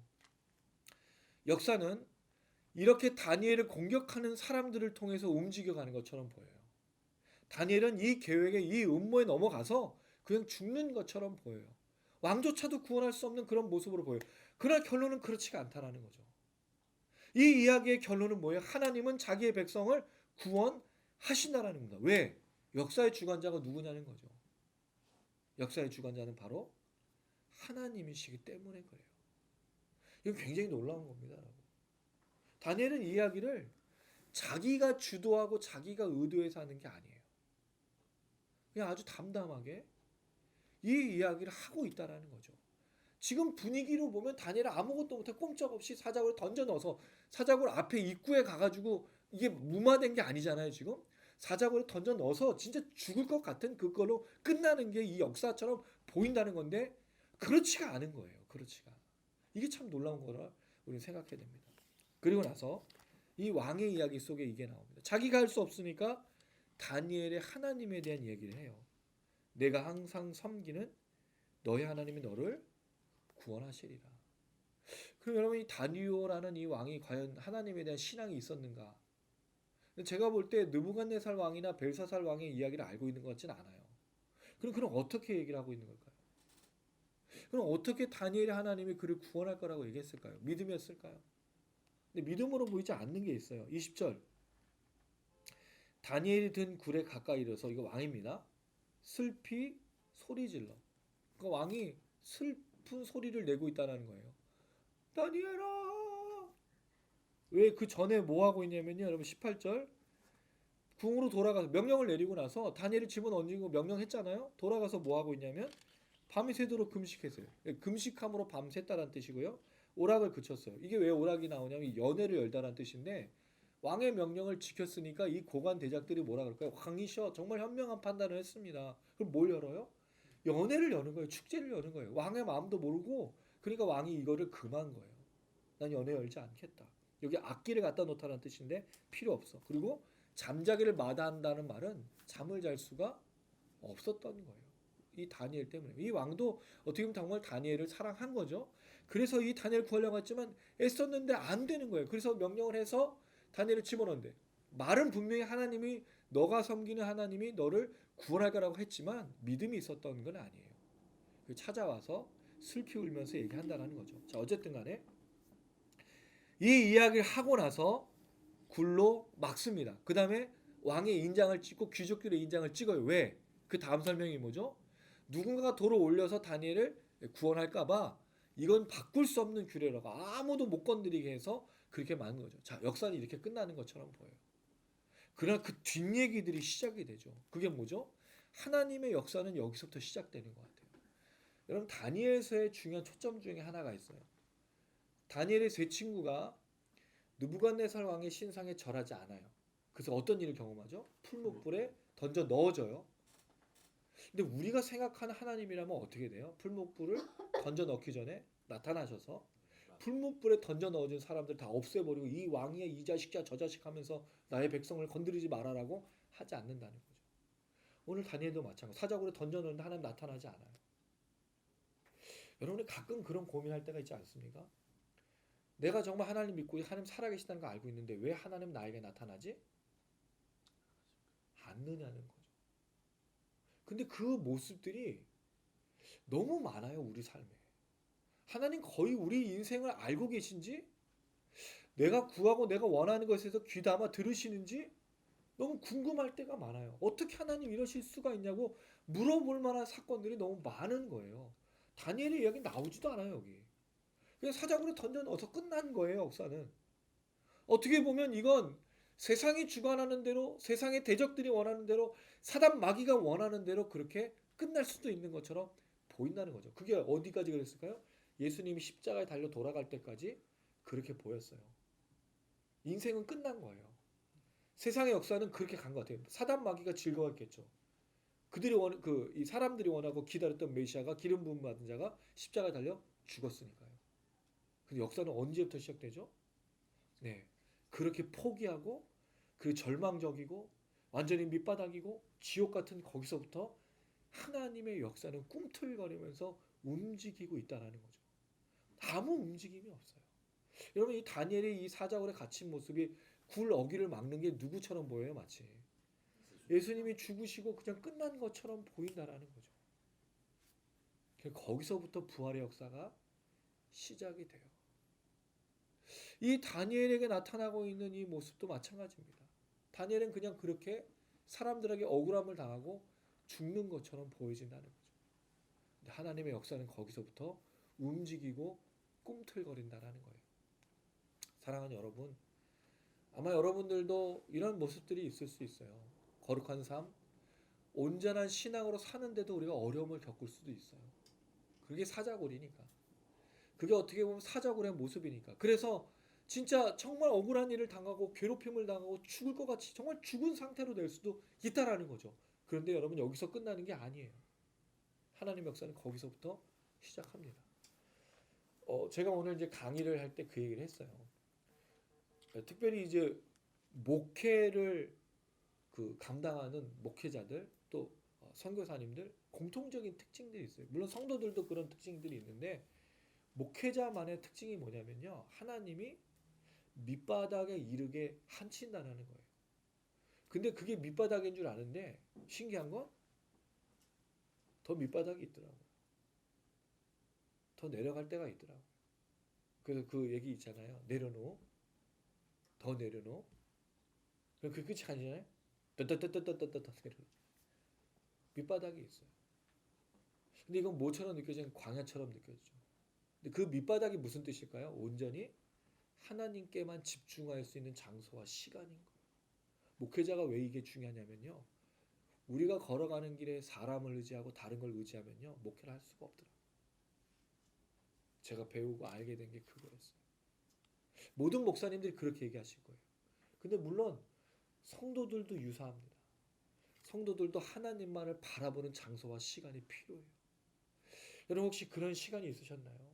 역사는 이렇게 다니엘을 공격하는 사람들을 통해서 움직여가는 것처럼 보여요. 다니엘은 이 계획에 이 음모에 넘어가서 그냥 죽는 것처럼 보여요. 왕조차도 구원할 수 없는 그런 모습으로 보여요. 그러나 결론은 그렇지가 않다라는 거죠. 이 이야기의 결론은 뭐예요? 하나님은 자기의 백성을 구원하신다라는 겁니다. 왜? 역사의 주관자가 누구냐는 거죠. 역사의 주관자는 바로 하나님이시기 때문에 그래요. 이건 굉장히 놀라운 겁니다. 다니엘은 이 이야기를 자기가 주도하고 자기가 의도해서 하는 게 아니에요. 그냥 아주 담담하게 이 이야기를 하고 있다는 거죠. 지금 분위기로 보면 다니엘은 아무것도 못해 꼼짝없이 사자굴에 던져 넣어서 사자굴 앞에 입구에 가가지고 이게 무마된 게 아니잖아요. 지금 사자굴에 던져 넣어서 진짜 죽을 것 같은 그걸로 끝나는 게 이 역사처럼 보인다는 건데 그렇지가 않은 거예요. 그렇지가. 이게 참 놀라운 거라 우리는 생각해야 됩니다. 그리고 나서 이 왕의 이야기 속에 이게 나옵니다. 자기가 할 수 없으니까 다니엘의 하나님에 대한 얘기를 해요. 내가 항상 섬기는 너의 하나님이 너를 구원하시리라. 그럼 여러분 이 다니엘이라는 이 왕이 과연 하나님에 대한 신앙이 있었는가? 제가 볼 때 느부갓네살 왕이나 벨사살 왕의 이야기를 알고 있는 것 같지는 않아요. 그럼 어떻게 얘기를 하고 있는 걸까요? 그럼 어떻게 다니엘의 하나님이 그를 구원할 거라고 얘기했을까요? 믿음이었을까요? 근데 믿음으로 보이지 않는 게 있어요. 20절 다니엘이 든 굴에 가까이 이르러서 이거 왕입니다. 슬피 소리질러. 그러니까 왕이 슬픈 소리를 내고 있다는 거예요. 다니엘아! 왜 그 전에 뭐 하고 있냐면요. 여러분 18절 궁으로 돌아가서 명령을 내리고 나서 다니엘을 집어넣고 명령했잖아요. 돌아가서 뭐 하고 있냐면 밤이 새도록 금식했어요. 금식함으로 밤샜다라는 뜻이고요. 오락을 그쳤어요. 이게 왜 오락이 나오냐면 연회를 열다라는 뜻인데 왕의 명령을 지켰으니까 이 고관 대작들이 뭐라 그럴까요? 왕이셔 정말 현명한 판단을 했습니다. 그럼 뭘 열어요? 연회를 여는 거예요. 축제를 여는 거예요. 왕의 마음도 모르고 그러니까 왕이 이거를 금한 거예요. 난 연회 열지 않겠다. 여기 악기를 갖다 놓다라는 뜻인데 필요 없어. 그리고 잠자기를 마다한다는 말은 잠을 잘 수가 없었던 거예요. 이 다니엘 때문에. 이 왕도 어떻게 보면 정말 다니엘을 사랑한 거죠. 그래서 이 다니엘 구하려고 했지만 애썼는데 안 되는 거예요. 그래서 명령을 해서 다니엘을 집어넣는데, 말은 분명히 하나님이, 너가 섬기는 하나님이 너를 구원할 거라고 했지만 믿음이 있었던 건 아니에요. 찾아와서 슬피 울면서 얘기한다는 거죠. 자, 어쨌든 간에 이 이야기를 하고 나서 굴로 막습니다. 그 다음에 왕의 인장을 찍고 귀족들의 인장을 찍어요. 왜? 그 다음 설명이 뭐죠? 누군가가 돌을 올려서 다니엘을 구원할까봐 이건 바꿀 수 없는 규례라고 아무도 못 건드리게 해서 그렇게 만든 거죠. 자, 역사는 이렇게 끝나는 것처럼 보여요. 그러나 그 뒷얘기들이 시작이 되죠. 그게 뭐죠? 하나님의 역사는 여기서부터 시작되는 것 같아요. 여러분, 다니엘서의 중요한 초점 중에 하나가 있어요. 다니엘의 세 친구가 느부갓네살 왕의 신상에 절하지 않아요. 그래서 어떤 일을 경험하죠? 풀무불에 던져 넣어져요. 근데 우리가 생각하는 하나님이라면 어떻게 돼요? 풀무불을 던져 넣기 전에 나타나셔서 풀무불에 던져 넣어진 사람들 다 없애버리고 이 왕이야, 이 자식이야, 저 자식 하면서 나의 백성을 건드리지 말아라고 하지 않는다는 거죠. 오늘 다니엘도 마찬가지. 사자굴에 던져 넣는데 하나님 나타나지 않아요. 여러분이 가끔 그런 고민할 때가 있지 않습니까? 내가 정말 하나님 믿고 하나님 살아계시다는 거 알고 있는데 왜 하나님 나에게 나타나지 않느냐는 거죠. 근데 그 모습들이 너무 많아요, 우리 삶에. 하나님 거의 우리 인생을 알고 계신지, 내가 구하고 내가 원하는 것에서 귀담아 들으시는지 너무 궁금할 때가 많아요. 어떻게 하나님 이러실 수가 있냐고 물어볼 만한 사건들이 너무 많은 거예요. 다니엘의 이야기 나오지도 않아요, 여기. 그냥 사자굴에 던져 넣어서 끝난 거예요, 역사는. 어떻게 보면 이건 세상이 주관하는 대로, 세상의 대적들이 원하는 대로, 사단 마귀가 원하는 대로 그렇게 끝날 수도 있는 것처럼 보인다는 거죠. 그게 어디까지 그랬을까요? 예수님이 십자가에 달려 돌아갈 때까지 그렇게 보였어요. 인생은 끝난 거예요. 세상의 역사는 그렇게 간 것 같아요. 사단 마귀가 즐거웠겠죠. 이 사람들이 원하고 기다렸던 메시아가, 기름 부음 받은 자가 십자가에 달려 죽었으니까요. 근데 역사는 언제부터 시작되죠? 네, 그렇게 포기하고, 그 절망적이고 완전히 밑바닥이고 지옥 같은 거기서부터 하나님의 역사는 꿈틀거리면서 움직이고 있다는 거죠. 아무 움직임이 없어요. 여러분, 이 다니엘의 이 사자굴에 갇힌 모습이 굴 어기를 막는 게 누구처럼 보여요? 마치 예수님이 죽으시고 그냥 끝난 것처럼 보인다라는 거죠. 거기서부터 부활의 역사가 시작이 돼요. 이 다니엘에게 나타나고 있는 이 모습도 마찬가지입니다. 다니엘은 그냥 그렇게 사람들에게 억울함을 당하고 죽는 것처럼 보여진다는 거죠. 근데 하나님의 역사는 거기서부터 움직이고 꿈틀거린다라는 거예요. 사랑하는 여러분, 아마 여러분들도 이런 모습들이 있을 수 있어요. 거룩한 삶, 온전한 신앙으로 사는데도 우리가 어려움을 겪을 수도 있어요. 그게 사자굴이니까. 그게 어떻게 보면 사자굴의 모습이니까. 그래서 진짜 정말 억울한 일을 당하고 괴롭힘을 당하고 죽을 것 같이 정말 죽은 상태로 될 수도 있다라는 거죠. 그런데 여러분, 여기서 끝나는 게 아니에요. 하나님의 역사는 거기서부터 시작합니다. 제가 오늘 이제 강의를 할 때 그 얘기를 했어요. 특별히 이제 목회를 감당하는 목회자들, 또 선교사님들 공통적인 특징들이 있어요. 물론 성도들도 그런 특징들이 있는데, 목회자만의 특징이 뭐냐면요, 하나님이 밑바닥에 이르게 한친다는 거예요. 근데 그게 밑바닥인 줄 아는데 신기한 건 더 밑바닥이 있더라고요. 더 내려갈 때가 있더라고요. 그래서 그 얘기 있잖아요. 내려놓, 더 내려놓. 그럼 그 끝이 아니잖아요. 더 내려. 밑바닥이 있어요. 근데 이건 뭐처럼 느껴지는, 광야처럼 느껴지죠. 근데 그 밑바닥이 무슨 뜻일까요? 온전히 하나님께만 집중할 수 있는 장소와 시간인 거예요. 목회자가 왜 이게 중요하냐면요, 우리가 걸어가는 길에 사람을 의지하고 다른 걸 의지하면요, 목회를 할 수가 없더라고요. 제가 배우고 알게 된 게 그거였어요. 모든 목사님들이 그렇게 얘기하실 거예요. 근데 물론 성도들도 유사합니다. 성도들도 하나님만을 바라보는 장소와 시간이 필요해요. 여러분, 혹시 그런 시간이 있으셨나요?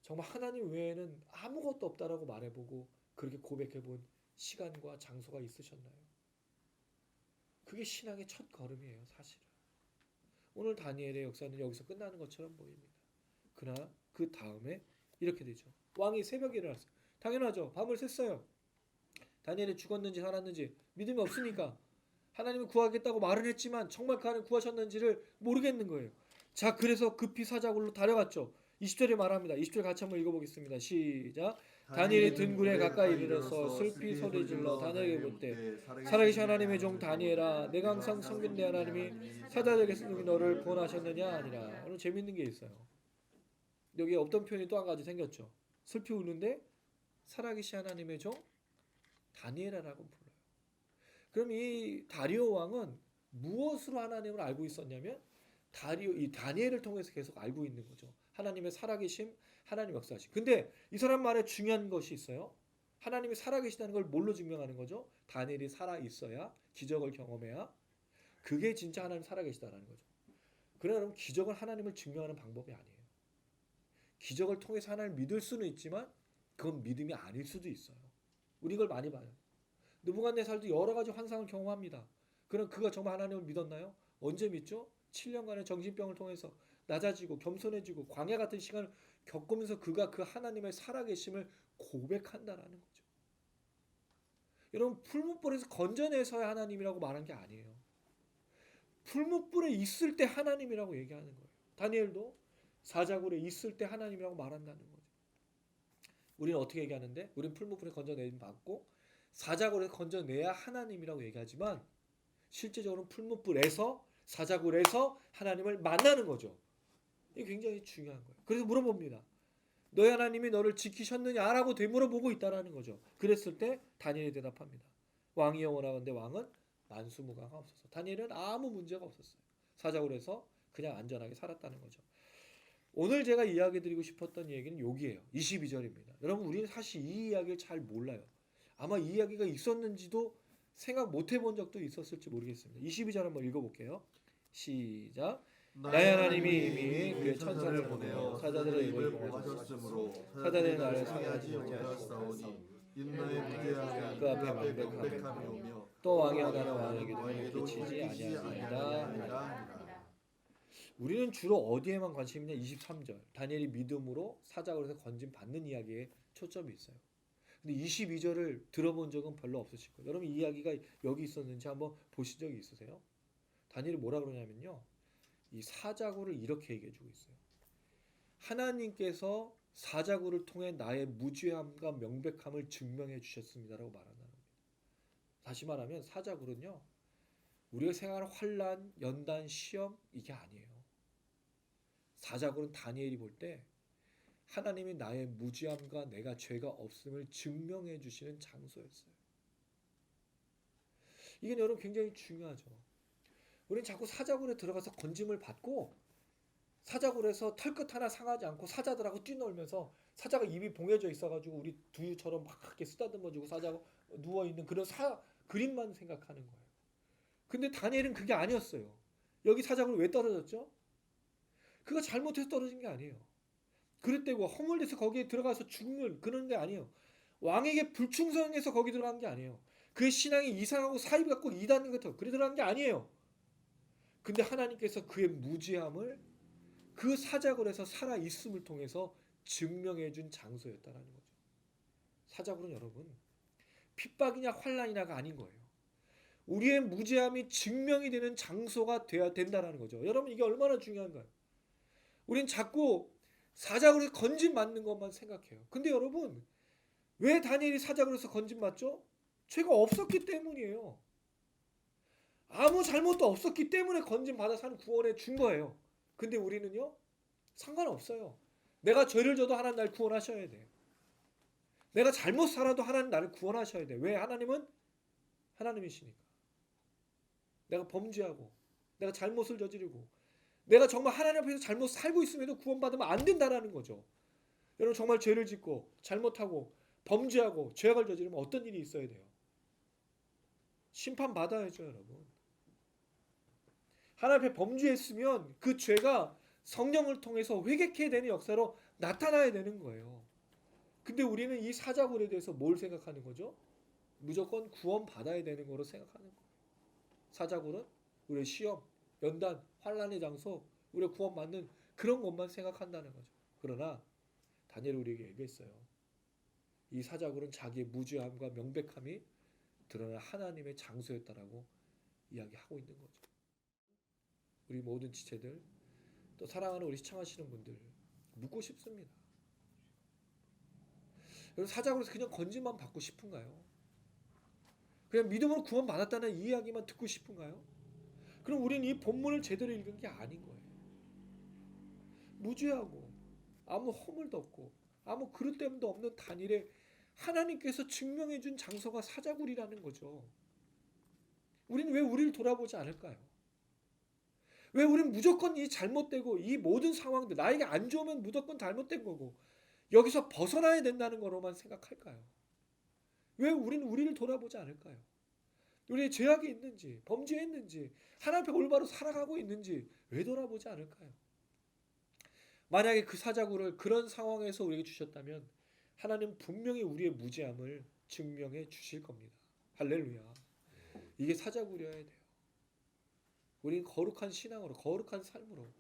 정말 하나님 외에는 아무것도 없다라고 말해보고 그렇게 고백해본 시간과 장소가 있으셨나요? 그게 신앙의 첫 걸음이에요, 사실은. 오늘 다니엘의 역사는 여기서 끝나는 것처럼 보입니다. 그러나 그 다음에 이렇게 되죠. 왕이 새벽에 일어났어요. 당연하죠. 밤을 샜어요. 다니엘이 죽었는지 살았는지 믿음이 없으니까 하나님이 구하겠다고 말은 했지만 정말 그 하나님 구하셨는지를 모르겠는 거예요. 자, 그래서 급히 사자굴로 달려갔죠. 20절에 말합니다. 20절 같이 한번 읽어보겠습니다. 시작. 다니엘이 등굴에 가까이 이르러서 슬피 소리질러 다니엘에게 묻되 살아계신 하나님의 종 다니엘아, 내가 항상 섬긴 내 하나님이 사자들에게서 너를 구원하셨느냐 아니라. 오늘 재밌는 게 있어요. 여기 없던 표현이 또 한 가지 생겼죠. 슬피 울는데 살아계신 하나님의 종 다니엘이라고 불러요. 그럼 이 다리오 왕은 무엇으로 하나님을 알고 있었냐면 이 다니엘을 통해서 계속 알고 있는 거죠. 하나님의 살아계심, 하나님 역사심. 근데 이 사람 말에 중요한 것이 있어요. 하나님이 살아계시다는 걸 뭘로 증명하는 거죠? 다니엘이 살아 있어야, 기적을 경험해야 그게 진짜 하나님 살아계시다라는 거죠. 그러나 여러분, 기적은 하나님을 증명하는 방법이 아니에요. 기적을 통해서 하나님을 믿을 수는 있지만 그건 믿음이 아닐 수도 있어요. 우리 이걸 많이 봐요. 느부갓네살도 여러 가지 환상을 경험합니다. 그럼 그가 정말 하나님을 믿었나요? 언제 믿죠? 7년간의 정신병을 통해서 낮아지고 겸손해지고 광야 같은 시간을 겪으면서 그가 그 하나님의 살아계심을 고백한다라는 거죠. 여러분, 풀무불에서 건져내서야 하나님이라고 말한 게 아니에요. 풀무불에 있을 때 하나님이라고 얘기하는 거예요. 다니엘도 사자굴에 있을 때 하나님이라고 말한다는 거죠. 우리는 어떻게 얘기하는데? 우리는 풀무불에 건져내림 받고 사자굴에서 건져내야 하나님이라고 얘기하지만 실제적으로는 풀무불에서 사자굴에서 하나님을 만나는 거죠. 이게 굉장히 중요한 거예요. 그래서 물어봅니다. 너희 하나님이 너를 지키셨느냐라고 되물어보고 있다라는 거죠. 그랬을 때 다니엘이 대답합니다. 왕이여 원하건대 왕은 만수무강하옵소서. 다니엘은 아무 문제가 없었어요. 사자굴에서 그냥 안전하게 살았다는 거죠. 오늘 제가 이야기 드리고 싶었던 얘기는 여기에요. 22절입니다. 여러분, 우리는 사실 이 이야기를 잘 몰라요. 아마 이 이야기가 있었는지도 생각 못 해본 적도 있었을지 모르겠습니다. 22절 한번 읽어볼게요. 시작. 나의 하나님이 이미 그의 천사를 보내어 사자들의 입을 봉하셨으므로 사자들의 나를 상하지 못하였사오니 인나의 무죄함이 그 앞에 명백함이 오며 또 왕이 하나는 왕에게도 끼치지 아니하니이다. 우리는 주로 어디에만 관심이 있냐? 23절. 다니엘이 믿음으로 사자굴에서 건짐 받는 이야기에 초점이 있어요. 근데 22절을 들어본 적은 별로 없으실 거예요. 여러분, 이 이야기가 여기 있었는지 한번 보신 적이 있으세요? 다니엘이 뭐라 그러냐면요. 이 사자굴을 이렇게 얘기해 주고 있어요. 하나님께서 사자굴을 통해 나의 무죄함과 명백함을 증명해 주셨습니다라고 말한다는 겁니다. 다시 말하면 사자굴은요. 우리가 생각하는 환난, 연단, 시험 이게 아니에요. 사자굴은 다니엘이 볼 때 하나님이 나의 무죄함과 내가 죄가 없음을 증명해 주시는 장소였어요. 이게 여러분 굉장히 중요하죠. 우리는 자꾸 사자굴에 들어가서 건짐을 받고 사자굴에서 털끝 하나 상하지 않고 사자들하고 뛰놀면서 사자가 입이 봉해져 있어가지고 우리 두유처럼 막 이렇게 쓰다듬어주고 사자가 누워있는 그런 그림만 생각하는 거예요. 근데 다니엘은 그게 아니었어요. 여기 사자굴 왜 떨어졌죠? 그가 잘못해서 떨어진 게 아니에요. 그릇되고 허물돼서 거기에 들어가서 죽는 그런 게 아니에요. 왕에게 불충성해서 거기 들어간 게 아니에요. 그의 신앙이 이상하고 사입 갖고 이단인 것처럼 그래 들어간 게 아니에요. 근데 하나님께서 그의 무죄함을 그 사자굴에서 살아 있음을 통해서 증명해 준 장소였다라는 거죠. 사자굴은 여러분 핍박이냐 환난이냐가 아닌 거예요. 우리의 무죄함이 증명이 되는 장소가 돼야 된다라는 거죠. 여러분, 이게 얼마나 중요한가요? 우린 자꾸 사자굴에서 건짐 맞는 것만 생각해요. 근데 여러분, 왜 다니엘이 사자굴에서 건짐 맞죠? 죄가 없었기 때문이에요. 아무 잘못도 없었기 때문에 건짐 받아 사는 구원해 준 거예요. 근데 우리는요, 상관없어요. 내가 죄를 져도 하나님 나를 구원하셔야 돼. 내가 잘못 살아도 하나님 나를 구원하셔야 돼. 왜? 하나님은 하나님이시니까. 내가 범죄하고 내가 잘못을 저지르고 내가 정말 하나님 앞에서 잘못 살고 있음에도 구원받으면 안 된다라는 거죠. 여러분, 정말 죄를 짓고 잘못하고 범죄하고 죄악을 저지르면 어떤 일이 있어야 돼요? 심판받아야죠, 여러분. 하나님 앞에 범죄했으면 그 죄가 성령을 통해서 회개해야 되는 역사로 나타나야 되는 거예요. 근데 우리는 이 사자굴에 대해서 뭘 생각하는 거죠? 무조건 구원받아야 되는 거로 생각하는 거예요. 사자굴은 우리의 시험, 연단, 환란의 장소, 우리가 구원받는 그런 것만 생각한다는 거죠. 그러나 다니엘이 우리에게 얘기했어요. 이 사자굴은 자기의 무죄함과 명백함이 드러난 하나님의 장소였다라고 이야기하고 있는 거죠. 우리 모든 지체들, 또 사랑하는 우리 시청하시는 분들 묻고 싶습니다. 여러분, 사자굴에서 그냥 건진만 받고 싶은가요? 그냥 믿음으로 구원받았다는 이 이야기만 듣고 싶은가요? 그럼 우리는 이 본문을 제대로 읽은 게 아닌 거예요. 무죄하고 아무 허물도 없고 아무 그릇됨도 없는 다니엘에 하나님께서 증명해 준 장소가 사자굴이라는 거죠. 우리는 왜 우리를 돌아보지 않을까요? 왜 우리는 무조건 이 잘못되고 이 모든 상황들 나에게 안 좋으면 무조건 잘못된 거고 여기서 벗어나야 된다는 거로만 생각할까요? 왜 우리는 우리를 돌아보지 않을까요? 우리의 죄악이 있는지 범죄했는지 하나님 앞에 올바로 살아가고 있는지 왜 돌아보지 않을까요? 만약에 그 사자굴을 그런 상황에서 우리에게 주셨다면 하나님 분명히 우리의 무죄함을 증명해 주실 겁니다. 할렐루야. 이게 사자굴이어야 돼요. 우리는 거룩한 신앙으로 거룩한 삶으로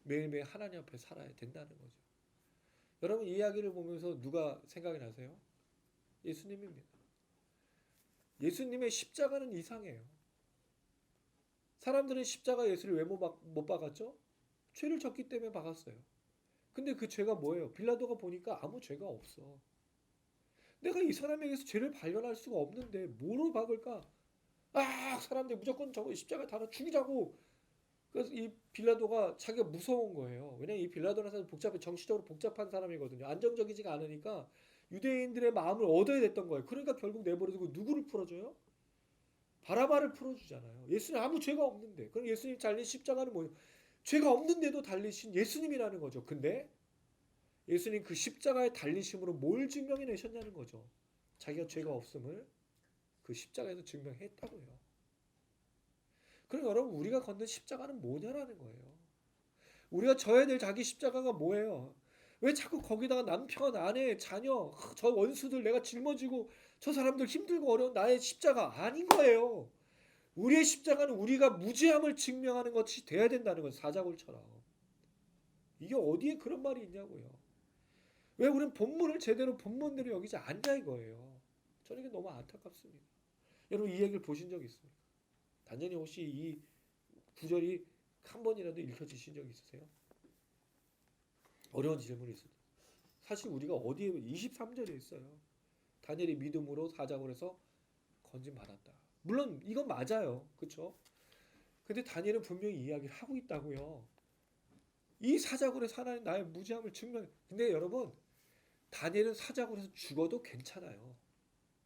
매일매일 하나님 앞에 살아야 된다는 거죠. 여러분 이 이야기를 보면서 누가 생각이 나세요? 예수님입니다. 예수님의 십자가는 이상해요. 사람들은 십자가 예수를 왜 못 박았죠? 죄를 졌기 때문에 박았어요. 근데 그 죄가 뭐예요? 빌라도가 보니까 아무 죄가 없어. 내가 이 사람에게서 죄를 발견할 수가 없는데 뭐로 박을까? 사람들이 무조건 저거 십자가에 달아 죽이자고. 그래서 이 빌라도가 자기가 무서운 거예요. 왜냐면 이 빌라도라는 사람은 정치적으로 복잡한 사람이거든요. 안정적이지가 않으니까 유대인들의 마음을 얻어야 됐던 거예요. 그러니까 결국 내버려두고 누구를 풀어줘요? 바라바를 풀어주잖아요. 예수님 아무 죄가 없는데. 그럼 예수님 달린 십자가는 뭐예요? 죄가 없는데도 달리신 예수님이라는 거죠. 근데 예수님 그 십자가에 달리심으로 뭘 증명해 내셨냐는 거죠. 자기가 죄가 없음을 그 십자가에서 증명했다고요. 그럼 여러분 우리가 걷는 십자가는 뭐냐라는 거예요. 우리가 져야 될 자기 십자가가 뭐예요? 왜 자꾸 거기다가 남편, 아내, 자녀, 저 원수들 내가 짊어지고 저 사람들 힘들고 어려운 나의 십자가 아닌 거예요. 우리의 십자가는 우리가 무죄함을 증명하는 것이 돼야 된다는 거예요. 사자굴처럼. 이게 어디에 그런 말이 있냐고요. 왜 우리는 본문을 제대로 본문대로 여기지 않냐 이거예요. 저는 이게 너무 안타깝습니다. 여러분 이 얘기를 보신 적 있습니까? 단전히 혹시 이 구절이 한 번이라도 읽혀지신 적 있으세요? 어려운 질문이 있어요. 사실 우리가 어디에 23절에 있어요. 다니엘이 믿음으로 사자굴에서 건진 받았다. 물론 이건 맞아요. 그렇죠? 근데 다니엘은 분명히 이야기를 하고 있다고요. 이 사자굴에서 하나님 나의 무죄함을 증명해. 근데 여러분 다니엘은 사자굴에서 죽어도 괜찮아요.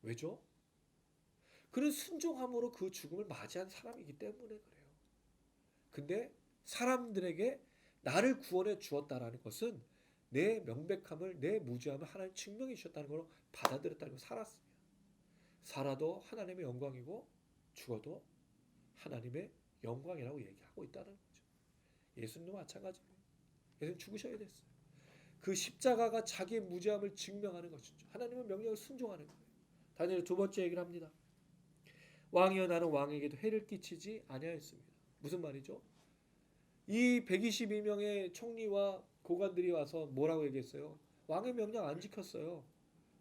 왜죠? 그는 순종함으로 그 죽음을 맞이한 사람이기 때문에 그래요. 근데 사람들에게 나를 구원해 주었다라는 것은 내 명백함을 내 무죄함을 하나님 증명해 주셨다는 걸로 받아들였다는 걸 살았습니다. 살아도 하나님의 영광이고 죽어도 하나님의 영광이라고 얘기하고 있다는 거죠. 예수님도 마찬가지예요. 예수님 죽으셔야 됐어요. 그 십자가가 자기의 무죄함을 증명하는 것이죠. 하나님의 명령을 순종하는 거예요. 다니엘 두 번째 얘기를 합니다. 왕이여 나는 왕에게도 해를 끼치지 아니하였습니다. 무슨 말이죠? 이 122명의 총리와 고관들이 와서 뭐라고 얘기했어요? 왕의 명령 안 지켰어요.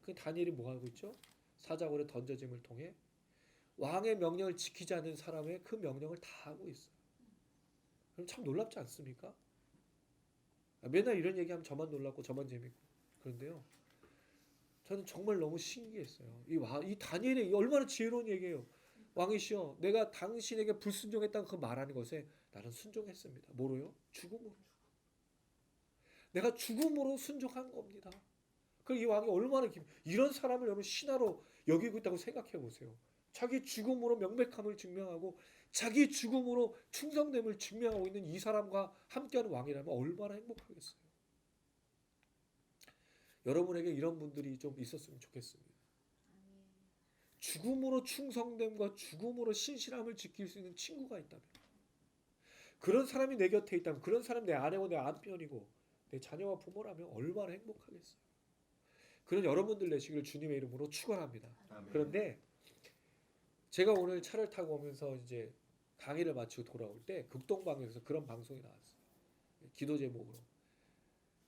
그 다니엘이 뭐 하고 있죠? 사자굴에 던져짐을 통해 왕의 명령을 지키지 않는 사람의 그 명령을 다 하고 있어요. 그럼 참 놀랍지 않습니까? 맨날 이런 얘기하면 저만 놀랍고 저만 재밌고 그런데요. 저는 정말 너무 신기했어요. 이 다니엘이 얼마나 지혜로운 얘기예요. 왕이시여 내가 당신에게 불순종했다고 그 말하는 것에 나는 순종했습니다. 뭐로요? 죽음으로. 내가 죽음으로 순종한 겁니다. 그럼 이 왕이 얼마나 이런 사람을 여러분 신하로 여기고 있다고 생각해 보세요. 자기 죽음으로 명백함을 증명하고 자기 죽음으로 충성됨을 증명하고 있는 이 사람과 함께하는 왕이라면 얼마나 행복하겠어요. 여러분에게 이런 분들이 좀 있었으면 좋겠습니다. 죽음으로 충성됨과 죽음으로 신실함을 지킬 수 있는 친구가 있다면, 그런 사람이 내 곁에 있다면, 그런 사람이 내 아내고 내 남편이고 내 자녀와 부모라면 얼마나 행복하겠어요. 그런 여러분들 되시기를 주님의 이름으로 축원합니다. 그런데 제가 오늘 차를 타고 오면서 이제 강의를 마치고 돌아올 때 극동방송에서 그런 방송이 나왔어요. 기도 제목으로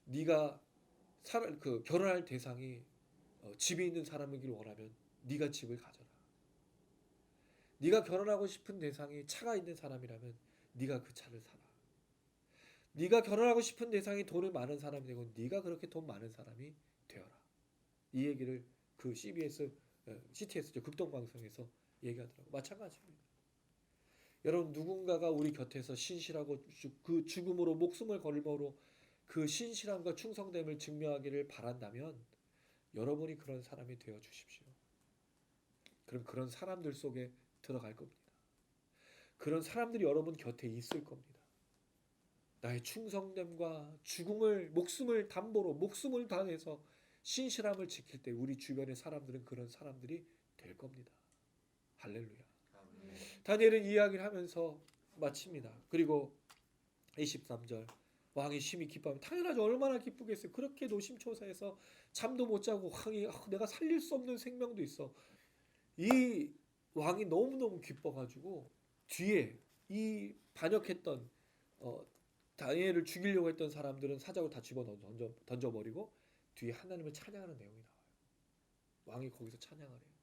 네가 결혼할 대상이 집이 있는 사람이길 원하면 네가 집을 가져라. 네가 결혼하고 싶은 대상이 차가 있는 사람이라면 네가 그 차를 사라. 네가 결혼하고 싶은 대상이 돈이 많은 사람이 되고 네가 그렇게 돈 많은 사람이 되어라. 이 얘기를 그 CTS죠. 극동방송에서 얘기하더라고. 마찬가지입니다. 여러분 누군가가 우리 곁에서 신실하고 그 죽음으로 목숨을 걸므로 그 신실함과 충성됨을 증명하기를 바란다면 여러분이 그런 사람이 되어 주십시오. 그럼 그런 사람들 속에 들어갈 겁니다. 그런 사람들이 여러분 곁에 있을 겁니다. 나의 충성됨과 목숨을 담보로 목숨을 다해서 신실함을 지킬 때 우리 주변의 사람들은 그런 사람들이 될 겁니다. 할렐루야. 다니엘은 이야기를 하면서 마칩니다. 그리고 23절 왕이 심히 기뻐하면 당연하죠. 얼마나 기쁘겠어요. 그렇게 노심초사해서 잠도 못 자고 왕이 내가 살릴 수 없는 생명도 있어. 이 왕이 너무너무 기뻐가지고 뒤에 이 반역했던 다니엘을 죽이려고 했던 사람들은 사자고 다 집어 던져버리고 뒤에 하나님을 찬양하는 내용이 나와요. 왕이 거기서 찬양을 해요.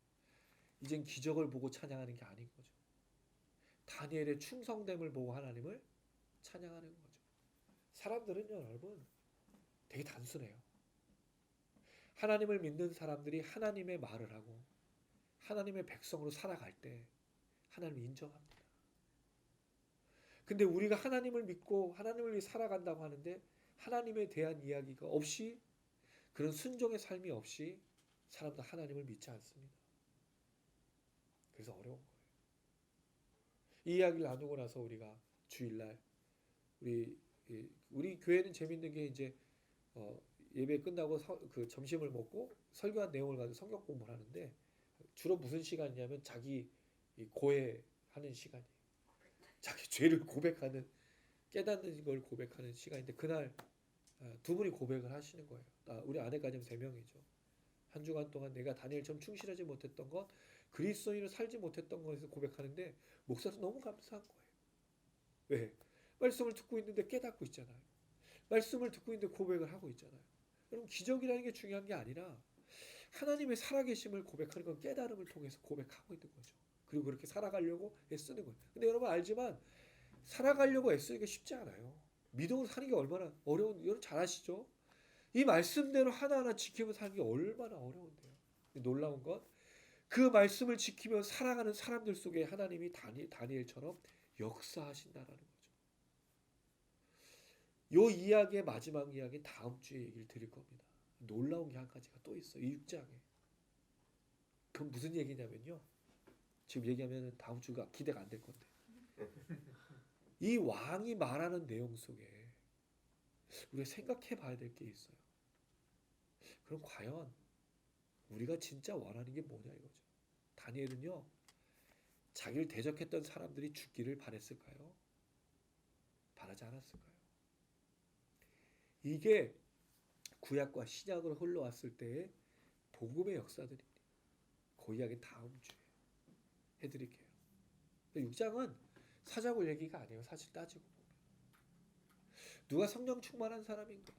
이젠 기적을 보고 찬양하는 게 아닌 거죠. 다니엘의 충성됨을 보고 하나님을 찬양하는 거죠. 사람들은요, 여러분, 되게 단순해요. 하나님을 믿는 사람들이 하나님의 말을 하고 하나님의 백성으로 살아갈 때 하나님을 인정합니다. 근데 우리가 하나님을 믿고 하나님을 위해 살아간다고 하는데 하나님에 대한 이야기가 없이 그런 순종의 삶이 없이 사람들 하나님을 믿지 않습니다. 그래서 어려운 거예요. 이 이야기를 나누고 나서 우리가 주일날 우리 교회는 재밌는 게 이제 예배 끝나고 그 점심을 먹고 설교한 내용을 가지고 성경 공부를 하는데 주로 무슨 시간이냐면 자기 고해하는 시간이에요. 자기 죄를 고백하는 깨닫는 걸 고백하는 시간인데 그날 두 분이 고백을 하시는 거예요. 우리 아내까지는 3명이죠. 한 주간 동안 내가 다니엘처럼 충실하지 못했던 것, 그리스도인으로 살지 못했던 것에서 고백하는데 목사도 너무 감사한 거예요. 왜? 말씀을 듣고 있는데 깨닫고 있잖아요. 말씀을 듣고 있는데 고백을 하고 있잖아요. 여러분 기적이라는 게 중요한 게 아니라 하나님의 살아계심을 고백하는 건 깨달음을 통해서 고백하고 있는 거죠. 그리고 그렇게 살아가려고 애쓰는 거예요. 근데 여러분 알지만 살아가려고 애쓰는 게 쉽지 않아요. 믿음으로 사는 게 얼마나 어려운, 여러분 잘 아시죠? 이 말씀대로 하나하나 지키며 사는 게 얼마나 어려운데요. 놀라운 건 그 말씀을 지키며 살아가는 사람들 속에 하나님이 다니엘처럼 역사하신다라는 거죠. 요 이야기의 마지막 이야기 다음 주에 얘기를 드릴 겁니다. 놀라운 게 한 가지가 또 있어요. 이 6장에. 그건 무슨 얘기냐면요. 지금 얘기하면 다음 주가 기대가 안 될 건데. 이 왕이 말하는 내용 속에 우리가 생각해 봐야 될 게 있어요. 그럼 과연 우리가 진짜 원하는 게 뭐냐 이거죠. 다니엘은요. 자기를 대적했던 사람들이 죽기를 바랬을까요? 바라지 않았을까요? 이게 구약과 신약으로 흘러왔을 때의 복음의 역사들입니다. 그 이야기 다음 주에 해드릴게요. 6장은 사자굴 얘기가 아니에요. 사실 따지고 보면. 누가 성령 충만한 사람인가?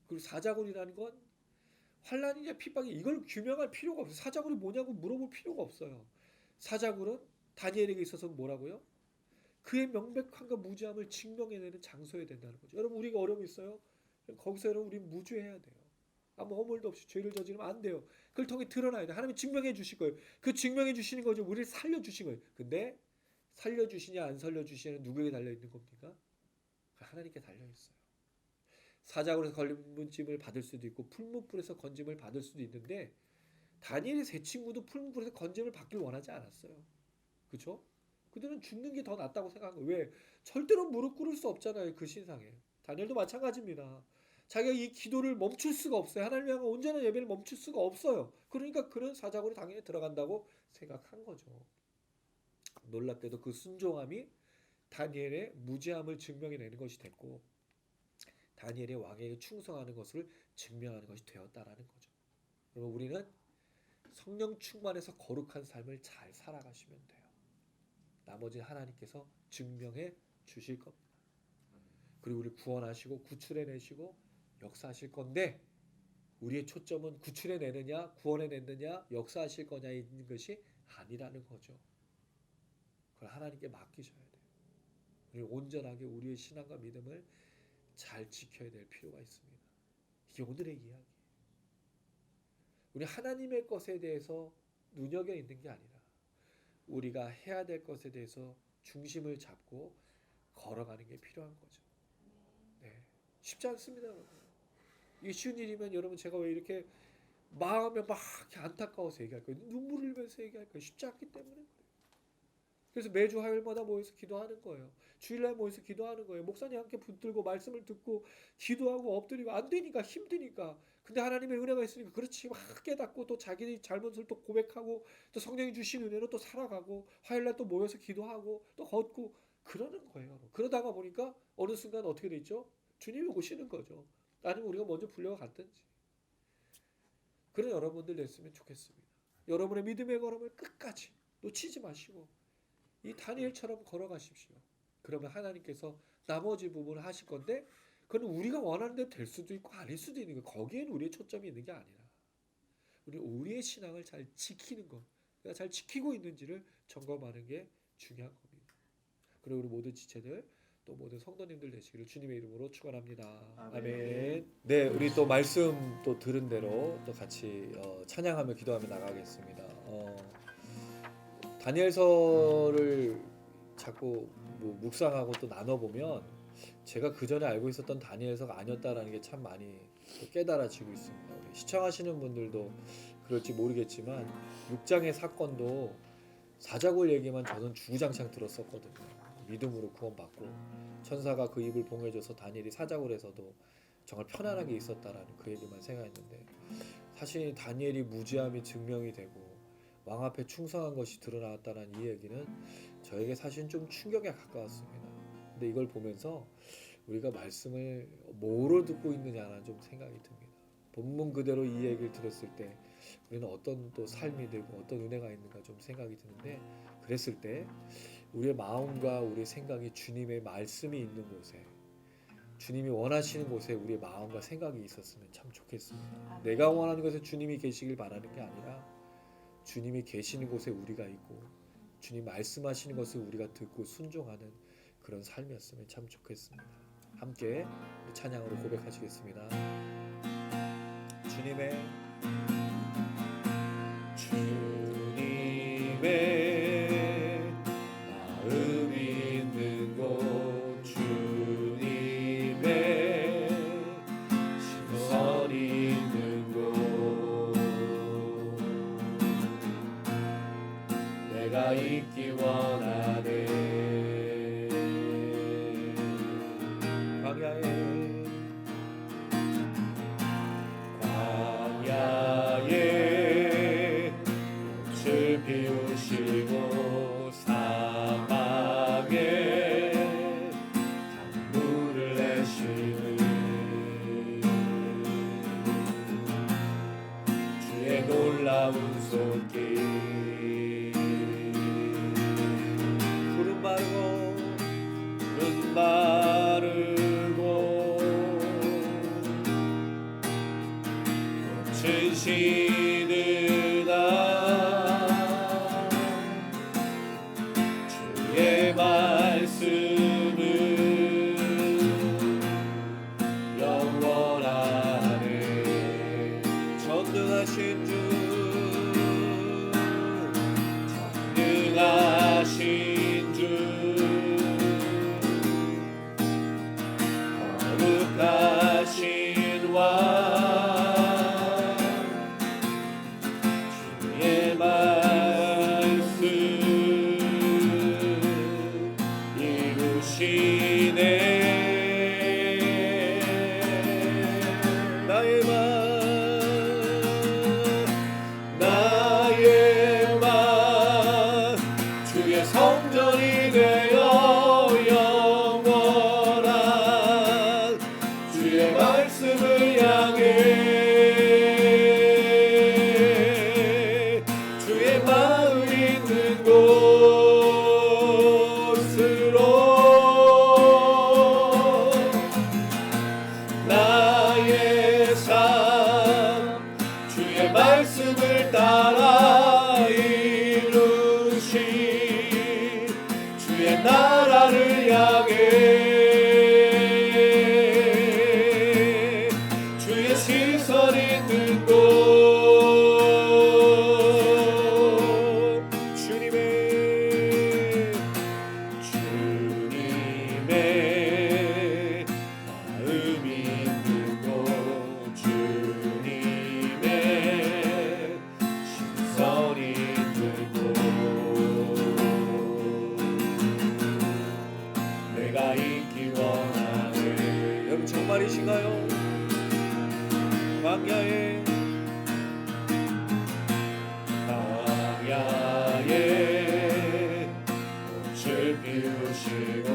그리고 사자굴이라는 건 환란이냐 핍박이 이걸 규명할 필요가 없어요. 사자굴이 뭐냐고 물어볼 필요가 없어요. 사자굴은 다니엘에게 있어서는 뭐라고요? 그의 명백함과 무죄함을 증명해내는 장소여야 된다는 거죠. 여러분 우리가 어려움이 있어요? 거기서 여러분 우리 무죄해야 돼요. 아무 허물도 없이 죄를 저지르면 안 돼요. 그걸 통해 드러나야 돼요. 하나님이 증명해 주실 거예요. 그 증명해 주시는 거죠. 우리를 살려주신 거예요. 근데 살려주시냐 안 살려주시냐는 누구에게 달려있는 겁니까? 하나님께 달려있어요. 사자굴에서 걸림짐을 받을 수도 있고 풀무불에서 건짐을 받을 수도 있는데 다니엘의 세 친구도 풀무불에서 건짐을 받길 원하지 않았어요. 그렇죠? 그들은 죽는 게 더 낫다고 생각한 거예요. 왜? 절대로 무릎 꿇을 수 없잖아요. 그 신상에. 다니엘도 마찬가지입니다. 자기가 이 기도를 멈출 수가 없어요. 하나님 향한 온전한 예배를 멈출 수가 없어요. 그러니까 그는 사자굴에 당연히 들어간다고 생각한 거죠. 놀랍게도 그 순종함이 다니엘의 무죄함을 증명해내는 것이 됐고 다니엘의 왕에게 충성하는 것을 증명하는 것이 되었다라는 거죠. 그러면 우리는 성령 충만해서 거룩한 삶을 잘 살아가시면 돼요. 나머지는 하나님께서 증명해 주실 겁니다. 그리고 우리 구원하시고 구출해내시고 역사하실 건데 우리의 초점은 구출해내느냐 구원해내느냐 역사하실 거냐 있는 것이 아니라는 거죠. 그걸 하나님께 맡기셔야 돼요. 우리 온전하게 우리의 신앙과 믿음을 잘 지켜야 될 필요가 있습니다. 이게 오늘의 이야기. 우리 하나님의 것에 대해서 눈여겨 있는 게 아니라 우리가 해야 될 것에 대해서 중심을 잡고 걸어가는 게 필요한 거죠. 네, 쉽지 않습니다, 여러분. 이게 쉬운 일이면 여러분 제가 왜 이렇게 마음에 막 이렇게 안타까워서 얘기할 거예요. 눈물을 흘리면서 얘기할 거예요. 쉽지 않기 때문에 그래요. 그래서 매주 화요일마다 모여서 기도하는 거예요. 주일날 모여서 기도하는 거예요. 목사님 함께 붙들고 말씀을 듣고 기도하고 엎드리고 안 되니까 힘드니까. 근데 하나님의 은혜가 있으니까 그렇지 막 깨닫고 또 자기 잘못을 또 고백하고 또 성령이 주신 은혜로 또 살아가고 화요일날 또 모여서 기도하고 또 걷고 그러는 거예요. 그러다가 보니까 어느 순간 어떻게 됐죠? 주님이 오시는 거죠. 아니면 우리가 먼저 불려갔든지. 그런 여러분들 됐으면 좋겠습니다. 여러분의 믿음의 걸음을 끝까지 놓치지 마시고 이 다니엘처럼 걸어가십시오. 그러면 하나님께서 나머지 부분을 하실 건데 그건 우리가 원하는 대로 될 수도 있고 아닐 수도 있는 거예요. 거기에는 우리의 초점이 있는 게 아니라 우리의 신앙을 잘 지키는 것, 내가 잘 지키고 있는지를 점검하는 게 중요한 겁니다. 그리고 우리 모든 지체들 또 모든 성도님들 되시기를 주님의 이름으로 축원합니다. 아멘. 네, 우리 또 말씀 또 들은 대로 또 같이 찬양하며 기도하며 나가겠습니다. 다니엘서를 자꾸 묵상하고 또 나눠보면 제가 그 전에 알고 있었던 다니엘서가 아니었다라는 게 참 많이 또 깨달아지고 있습니다. 우리 시청하시는 분들도 그럴지 모르겠지만 6장의 사건도 사자굴 얘기만 저는 주구장창 들었었거든요. 믿음으로 구원받고 천사가 그 입을 봉해줘서 다니엘이 사자굴에서도 정말 편안하게 있었다라는 그 얘기만 생각했는데 사실 다니엘이 무지함이 증명이 되고 왕 앞에 충성한 것이 드러나왔다는 이 얘기는 저에게 사실 좀 충격에 가까웠습니다. 근데 이걸 보면서 우리가 말씀을 뭐로 듣고 있느냐는 좀 생각이 듭니다. 본문 그대로 이 얘기를 들었을 때 우리는 어떤 또 삶이 되고 어떤 은혜가 있는가 좀 생각이 드는데 그랬을 때 우리의 마음과 우리의 생각이 주님의 말씀이 있는 곳에 주님이 원하시는 곳에 우리의 마음과 생각이 있었으면 참 좋겠습니다. 내가 원하는 곳에 주님이 계시길 바라는 게 아니라 주님이 계시는 곳에 우리가 있고 주님 말씀하시는 것을 우리가 듣고 순종하는 그런 삶이었으면 참 좋겠습니다. 함께 찬양으로 고백하시겠습니다. 주님의 마음 있는 곳 주님의 시선 있는 곳 내가 있기 원하네. 광야에 꽃을 피우시고 사막에 강물을 내시는 주의 놀라운 손길 푸른 마르고 꽃은 시드나 주의 말씀은 영원하네. 전능하신 주 광야에 꽃을 피우시고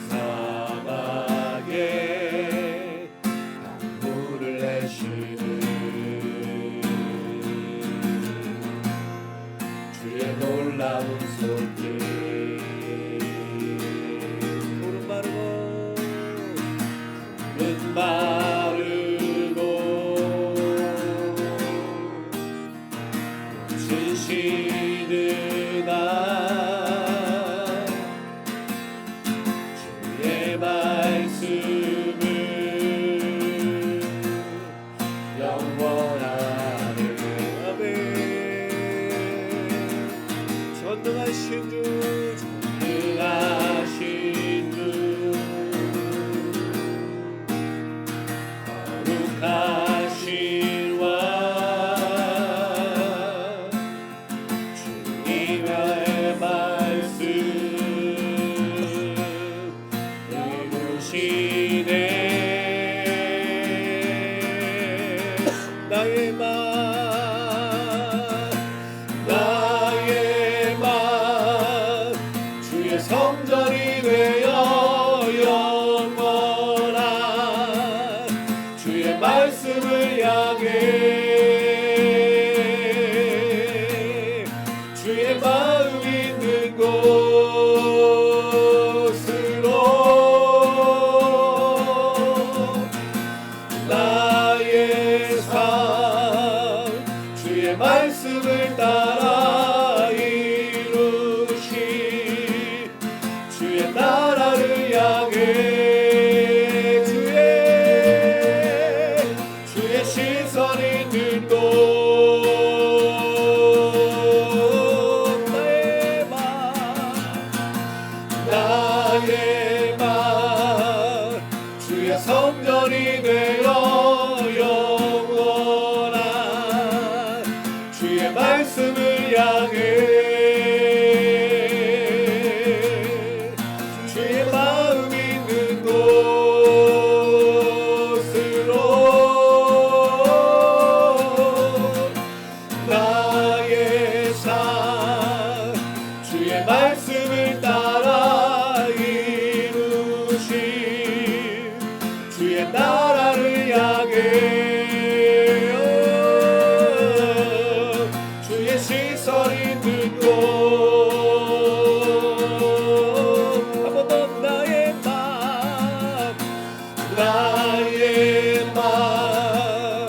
사막에 강물을 내시는 주의 놀라운 손길 푸른 마르고 꽃은 시드나 주의 말씀을 영원하네. 아멘. 전능하신 주 전능하신 주 거룩하신 왕 주님의 말씀 이루시네. 나의 맘 주의 성전이 되어 영원한 주의 말씀을 향해 주의 마음 있는 곳으로 나의 삶 주의 말씀을 따라 이루시 주의 나라를 향해 주의 시선 있는 곳 나의 맘 주의 성전이 되어 영원한 주의 말씀을 향해 주의 마음 있는 곳으로 나의 삶 주의 말씀을 따라 이루시 주의 나라를 향해 주의 시선 있는 곳 한 번 더 나의 맘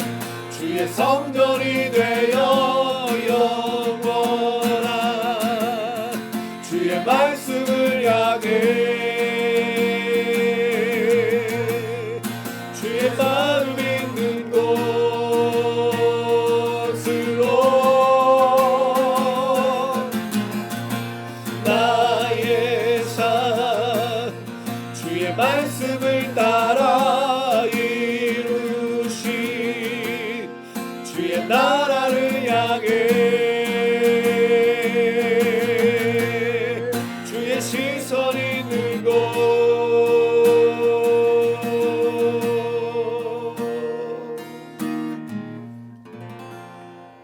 주의 성전이 되어 영원한 주의 말씀을 향해 주의 마음 있는 곳으로 나의 삶 주의 말씀을 따라 이루시 주의 나라를 향해 주의 시선 있는 곳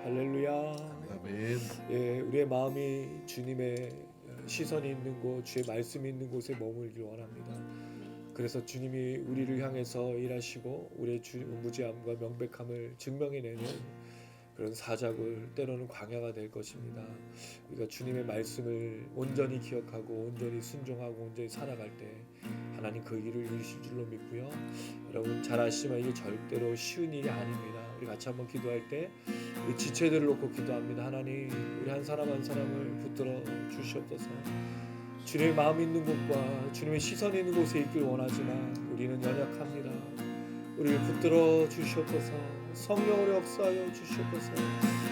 할렐루야. 아멘. 예, 우리의 마음이 주님의 시선이 있는 곳, 주의 말씀이 있는 곳에 머물길 원합니다. 그래서 주님이 우리를 향해서 일하시고 우리의 무지함과 명백함을 증명해내는 그런 사작을 때로는 광야가 될 것입니다. 우리가 주님의 말씀을 온전히 기억하고 온전히 순종하고 온전히 살아갈 때 하나님 그 일을 이루실 줄로 믿고요. 여러분 잘 아시지만 이게 절대로 쉬운 일이 아닙니다. 우리 같이 한번 기도할 때 우리 지체들을 놓고 기도합니다. 하나님 우리 한 사람 한 사람을 붙들어 주시옵소서. 주님의 마음 있는 곳과 주님의 시선이 있는 곳에 있길 원하지만 우리는 연약합니다. 우리를 붙들어 주시옵소서. 성령으로 역사하여 주시옵소서.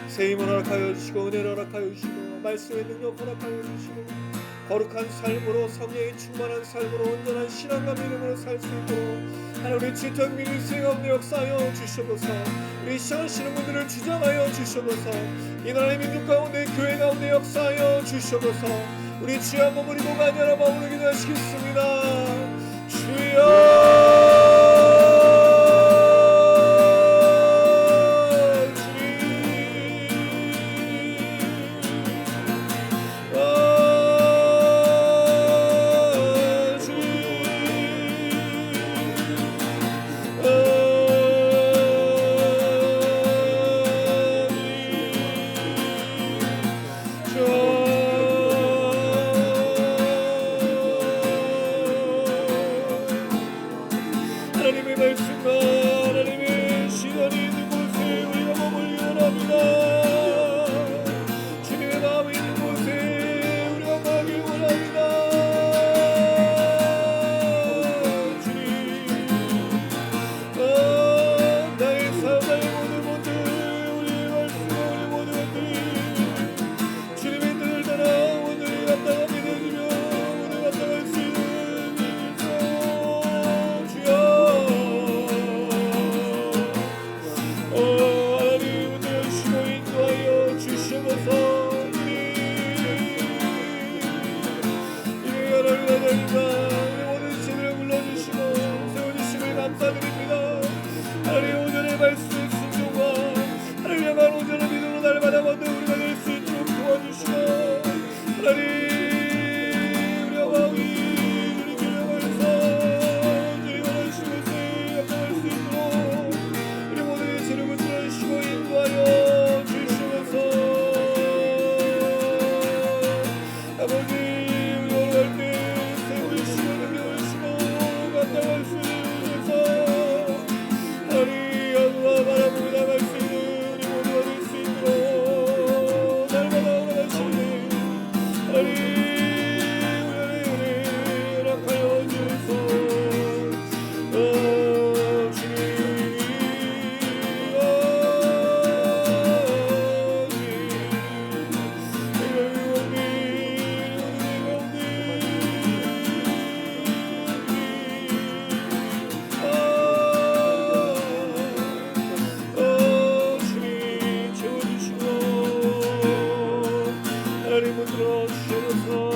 새 힘을 허락하여 주시고 은혜를 허락하여 주시고 말씀의 능력 허락하여 주시고 거룩한 삶으로 성령이 충만한 삶으로 온전한 신앙과 믿음으로 살 수 있도록 하나님 우리 지토형 미니스트리 가운데 역사하여 주시옵소서. 우리 시청하시는 분들을 주장하여 주시옵소서. 이 나라의 민족 가운데 교회 가운데 역사하여 주시옵소서. 우리 주여 한번 우리 몸 아니라 마음으로 기도하시겠습니다. 주여 하나님의 말씀과 하나님의 시간이 있는 곳에 우리가 머물기 원합니다. 주님의 마음이 있는 곳에 우리가 가기 원합니다. 나의 삶, 나의 모든 것들, 우리의 말씀, 우리 모든 것들이 주님의 뜻을 따라 오늘이 감당하게 되시며 오늘 감당할 수 있는 주여. 하나님 오늘 주시고 인도하여 주시옵소서. 이미 하나님 나자리가 우리 모든 신을 불러주시고 세워주심을 감사드립니다. 하나님 오늘의 말씀의 순종과 하나님 향한 오전의 믿음으로 날마다 받는 우리가 될 수 있도록 도와주시고 하나님 우리와 마음이 주님께 향하여서 주님 원하신 곳에 감당할 수 있도록 우리 모두의 죄를 붙들어주시고 인도하여 주시옵소서. 아버지 우리 오늘 갈 때 세우시고 능력을 주시고 감당할 수 있어서 하나님 하늘과 바라보고 나갈 수 있는 우리 모두가 될 수 있도록 날마다 원하시네. 하나님 우리 허락하여 주소서. 주님 주님 채워주시고 하나님 붙들어 주셔서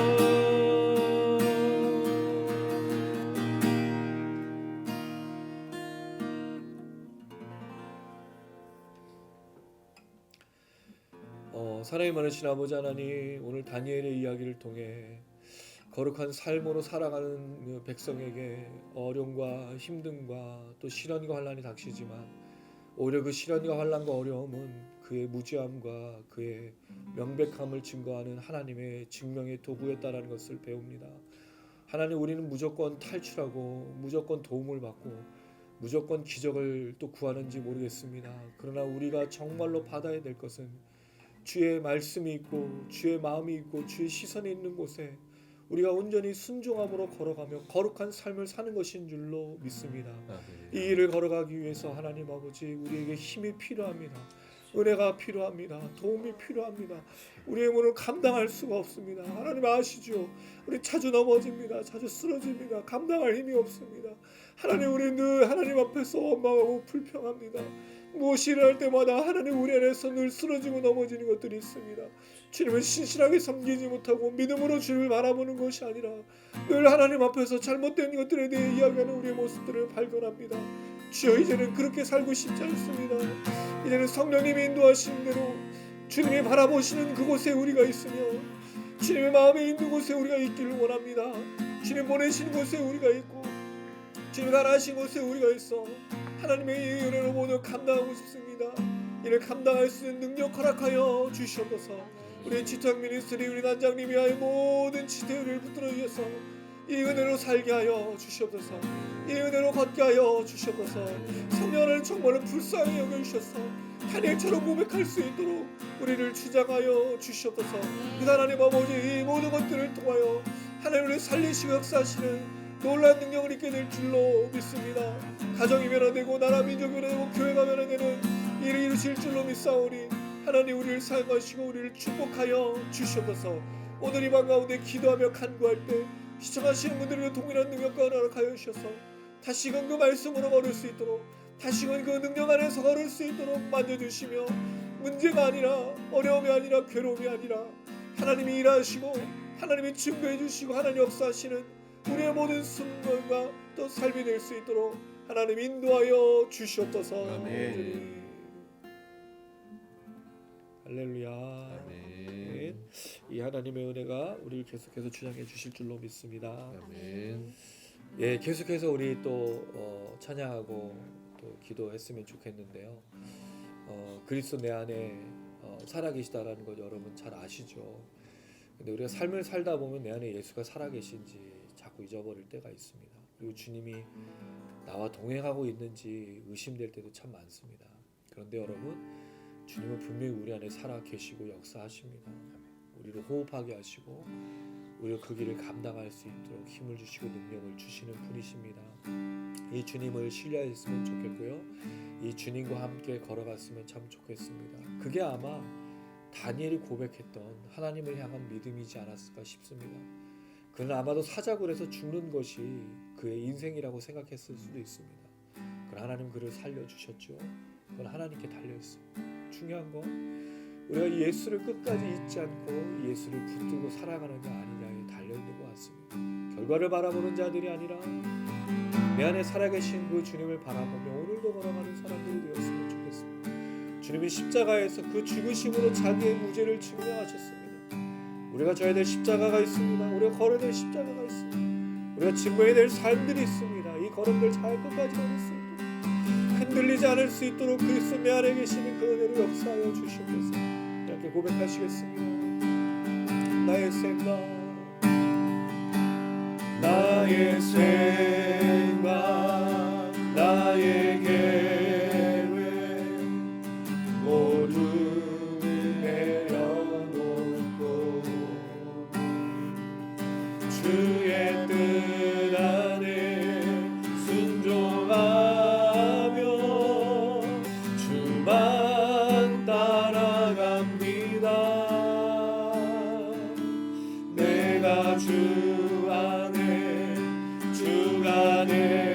사랑이 많으신 아버지 하나님, 오늘 다니엘의 이야기를 통해 거룩한 삶으로 살아가는 백성에게 어려움과 힘듦과 또 시련과 환난이 닥치지만 오히려 그 시련과 환난과 어려움은 그의 무지함과 그의 명백함을 증거하는 하나님의 증명의 도구였다라는 것을 배웁니다. 하나님, 우리는 무조건 탈출하고 무조건 도움을 받고 무조건 기적을 또 구하는지 모르겠습니다. 그러나 우리가 정말로 받아야 될 것은 주의 말씀이 있고 주의 마음이 있고 주의 시선이 있는 곳에 우리가 온전히 순종함으로 걸어가며 거룩한 삶을 사는 것인 줄로 믿습니다. 이 일을 걸어가기 위해서 하나님 아버지 우리에게 힘이 필요합니다. 은혜가 필요합니다. 도움이 필요합니다. 우리의 몸을 감당할 수가 없습니다. 하나님 아시죠? 우리 자주 넘어집니다. 자주 쓰러집니다. 감당할 힘이 없습니다. 하나님, 우리 늘 하나님 앞에서 원망하고 불평합니다. 무엇이 일어날 때마다 하나님 우리 안에서 늘 쓰러지고 넘어지는 것들이 있습니다. 주님을 신실하게 섬기지 못하고 믿음으로 주님을 바라보는 것이 아니라 늘 하나님 앞에서 잘못된 것들에 대해 이야기하는 우리의 모습들을 발견합니다. 주여, 이제는 그렇게 살고 싶지 않습니다. 이제는 성령님이 인도하시는 대로 주님이 바라보시는 그곳에 우리가 있으며 주님의 마음에 있는 곳에 우리가 있기를 원합니다. 주님 보내신 곳에 우리가 있고 주님 나라하신 곳에 우리가 있어 하나님의 이 은혜로 모두 감당하고 싶습니다. 이를 감당할 수 있는 능력 허락하여 주시옵소서. 우리 지탁 미니스트리 우리 단장님이 하여 모든 지대를 붙들어 주셔서 이 은혜로 살게 하여 주시옵소서. 이 은혜로 걷게 하여 주시옵소서. 성령을 정말로 불쌍히 여겨주셔서 다니엘처럼 고백할 수 있도록 우리를 주장하여 주시옵소서. 그 하나님 아버지, 이 모든 것들을 통하여 하나님을 살리시고 역사하시는 놀라운 능력을 있게 될 줄로 믿습니다. 가정이 변화되고 나라 민족이 변화되고 교회가 변화되는 일을 이루실 줄로 믿사오니 하나님, 우리를 사용하시고 우리를 축복하여 주시옵소서. 오늘 이 방 가운데 기도하며 간구할 때 시청하시는 분들에게 동일한 능력과 허락하여 주셔서 다시금 그 말씀으로 걸을 수 있도록, 다시금 그 능력 안에서 걸을 수 있도록 만져주시며, 문제가 아니라 어려움이 아니라 괴로움이 아니라 하나님이 일하시고 하나님이 증거해 주시고 하나님 역사하시는 우리의 모든 순간과 또 삶이 될 수 있도록 하나님 인도하여 주시옵소서. 아멘. 할렐루야. 아멘. 이 하나님의 은혜가 우리를 계속해서 주장해 주실 줄로 믿습니다. 아멘. 예, 계속해서 우리 또 찬양하고 또 기도했으면 좋겠는데요. 그리스도 내 안에 살아계시다라는 것 여러분 잘 아시죠? 근데 우리가 삶을 살다 보면 내 안에 예수가 살아계신지 자꾸 잊어버릴 때가 있습니다. 그리고 주님이 나 나와 동행하고 있는지 의심될 때도 참 많습니다. 그런데 여러분, 주님은 분명히 우리 안에 살아 계시고 역사하십니다. 우리를 호흡하게 하시고 우리가 그 길을 감당할 수 있도록 힘을 주시고 능력을 주시는 분이십니다. 이 주님을 신뢰했으면 좋겠고요. 이 주님과 함께 걸어갔으면 참 좋겠습니다. 그게 아마 다니엘이 고백했던 하나님을 향한 믿음이지 않았을까 싶습니다. 그는 아마도 사자굴에서 죽는 것이 그의 인생이라고 생각했을 수도 있습니다. 그러나 하나님 그를 살려주셨죠. 그건 하나님께 달려있어요. 중요한 건 우리가 예수를 끝까지 잊지 않고 예수를 붙들고 살아가느냐 아니냐에 달려있는 것 같습니다. 결과를 바라보는 자들이 아니라 내 안에 살아계신 그 주님을 바라보며 오늘도 걸어가는 사람들이 되었으면 좋겠습니다. 주님이 십자가에서 그 죽으심으로 자기의 무죄를 증명하셨습니다. 우리가 져야 될 십자가가 있습니다. 우리가 걸어야 될 십자가가 있습니다. 우리가 짊어야 될 삶들이 있습니다. 이 걸음들 잘 끝까지 걸을 수 있도록 흔들리지 않을 수 있도록 그리스도 내 안에 계시는 그 은혜로 역사하여 주시옵소서. 이렇게 고백하시겠습니다. 나의 생각, 나의 생각, 나의 계획 모두 내려놓고 주의 뜻 안에 순종하며 주만 따라갑니다. 내가 주 안에 주가 내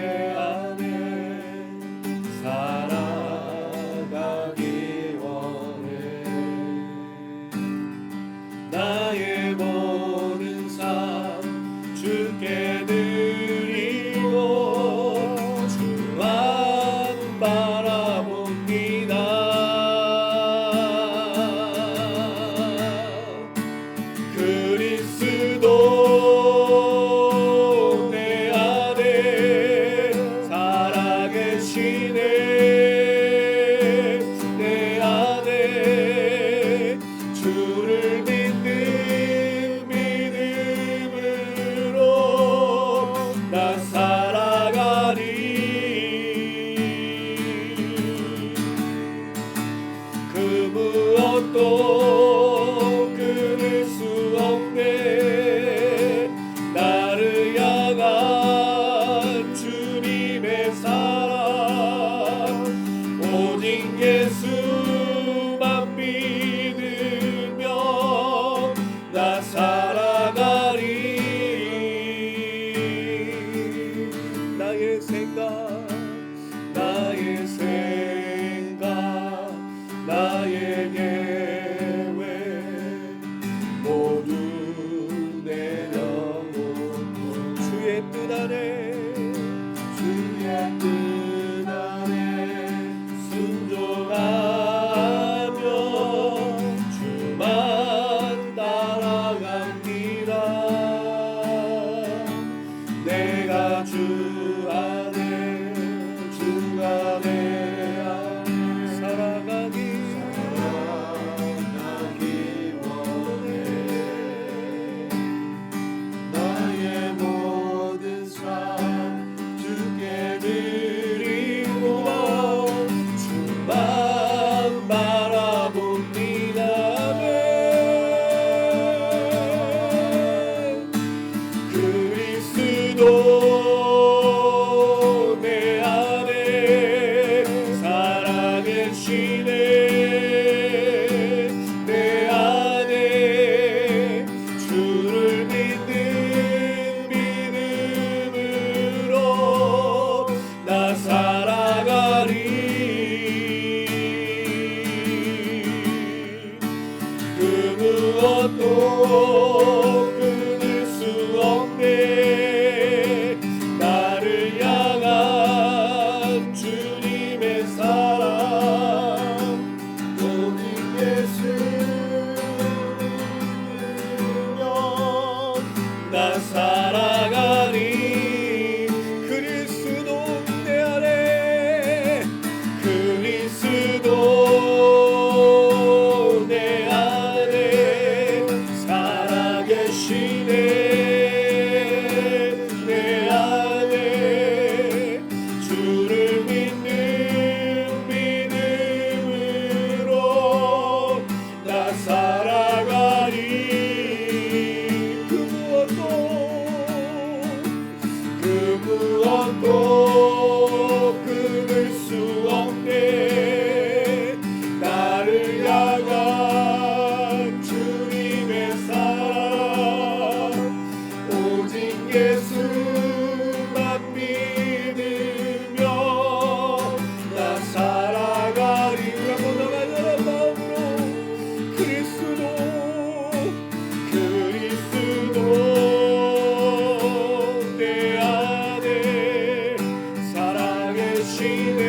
살아계시네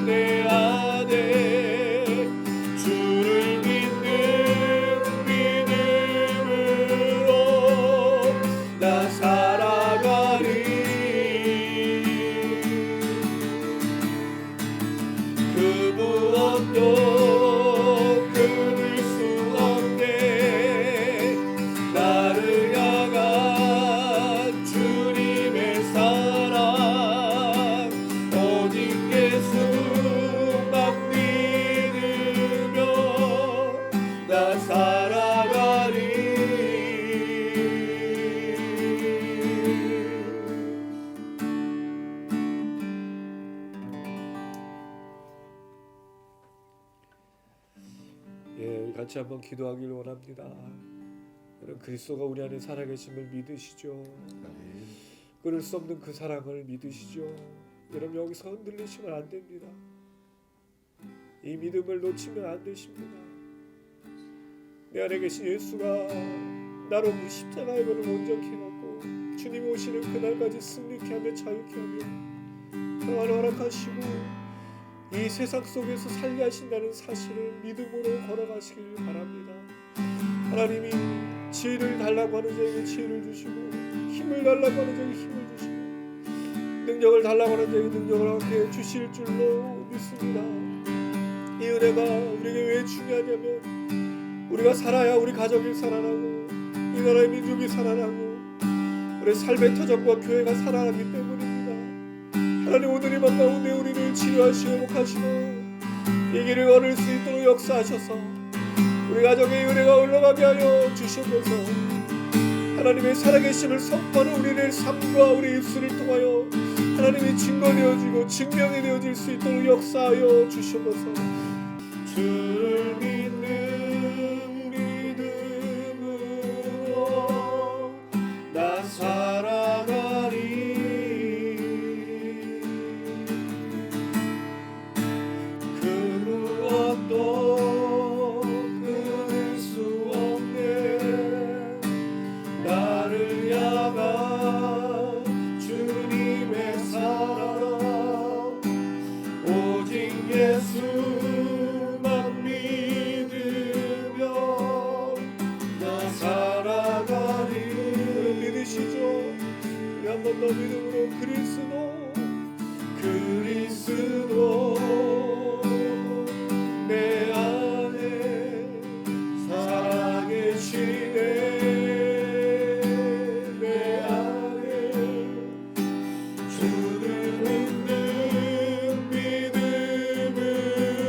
내 안에 주를 믿는 믿음으로 나 살아가리 그 무엇도 끊을 수 없네 나를 향한 주님의 사랑 오직 예수만 믿으며 나 살아가리 예, 같이 한번 기도하기를 원합니다. 여러분 그리스도가 우리 안에 살아계심을 믿으시죠? 끊을 수 없는 그 사랑을 믿으시죠? 여러분 여기서 흔들리시면 안 됩니다. 이 믿음을 놓치면 안 되십니다. 내 안에 계신 예수가 나로 그 십자가의 것을 온전히 해갖고 주님 오시는 그날까지 승리케 하며 자유케 하며 평안을 허락하시고 이 세상 속에서 살게 하신다는 사실을 믿음으로 걸어가시길 바랍니다. 하나님이 지혜를 달라고 하는 자에게 지혜를 주시고 힘을 달라고 하는 자에게 힘을 주시고 능력을 달라고 하는 자에게 능력을 함께 주실 줄로 믿습니다. 이 은혜가 우리에게 왜 중요하냐면 우리가 살아야 우리 가족이 살아나고 이 나라의 민족이 살아나고 우리 삶의 터전과 교회가 살아나기 때문입니다. 하나님 오늘 이 밤 가운데 우리를 치료하시고 회복하시고 이 길을 걸을 수 있도록 역사하셔서 우리 가정의 은혜가 흘러가게 하여 주시옵소서. 하나님의 살아계심을 선포하는 우리의 삶과 우리 입술을 통하여 하나님이 증거되어지고 증명이 되어질 수 있도록 역사하여 주시옵소서. 주를 믿는 믿음으로 나 살아가리 그 무엇도 끊을 수 없네 나를 향한 주님의 사랑 오직 예수만 믿으며 나 살아가리 믿으시죠? 우리 한 번 더 믿음으로 그리스도 내 안에 살아계시네 내 안에 주를 믿는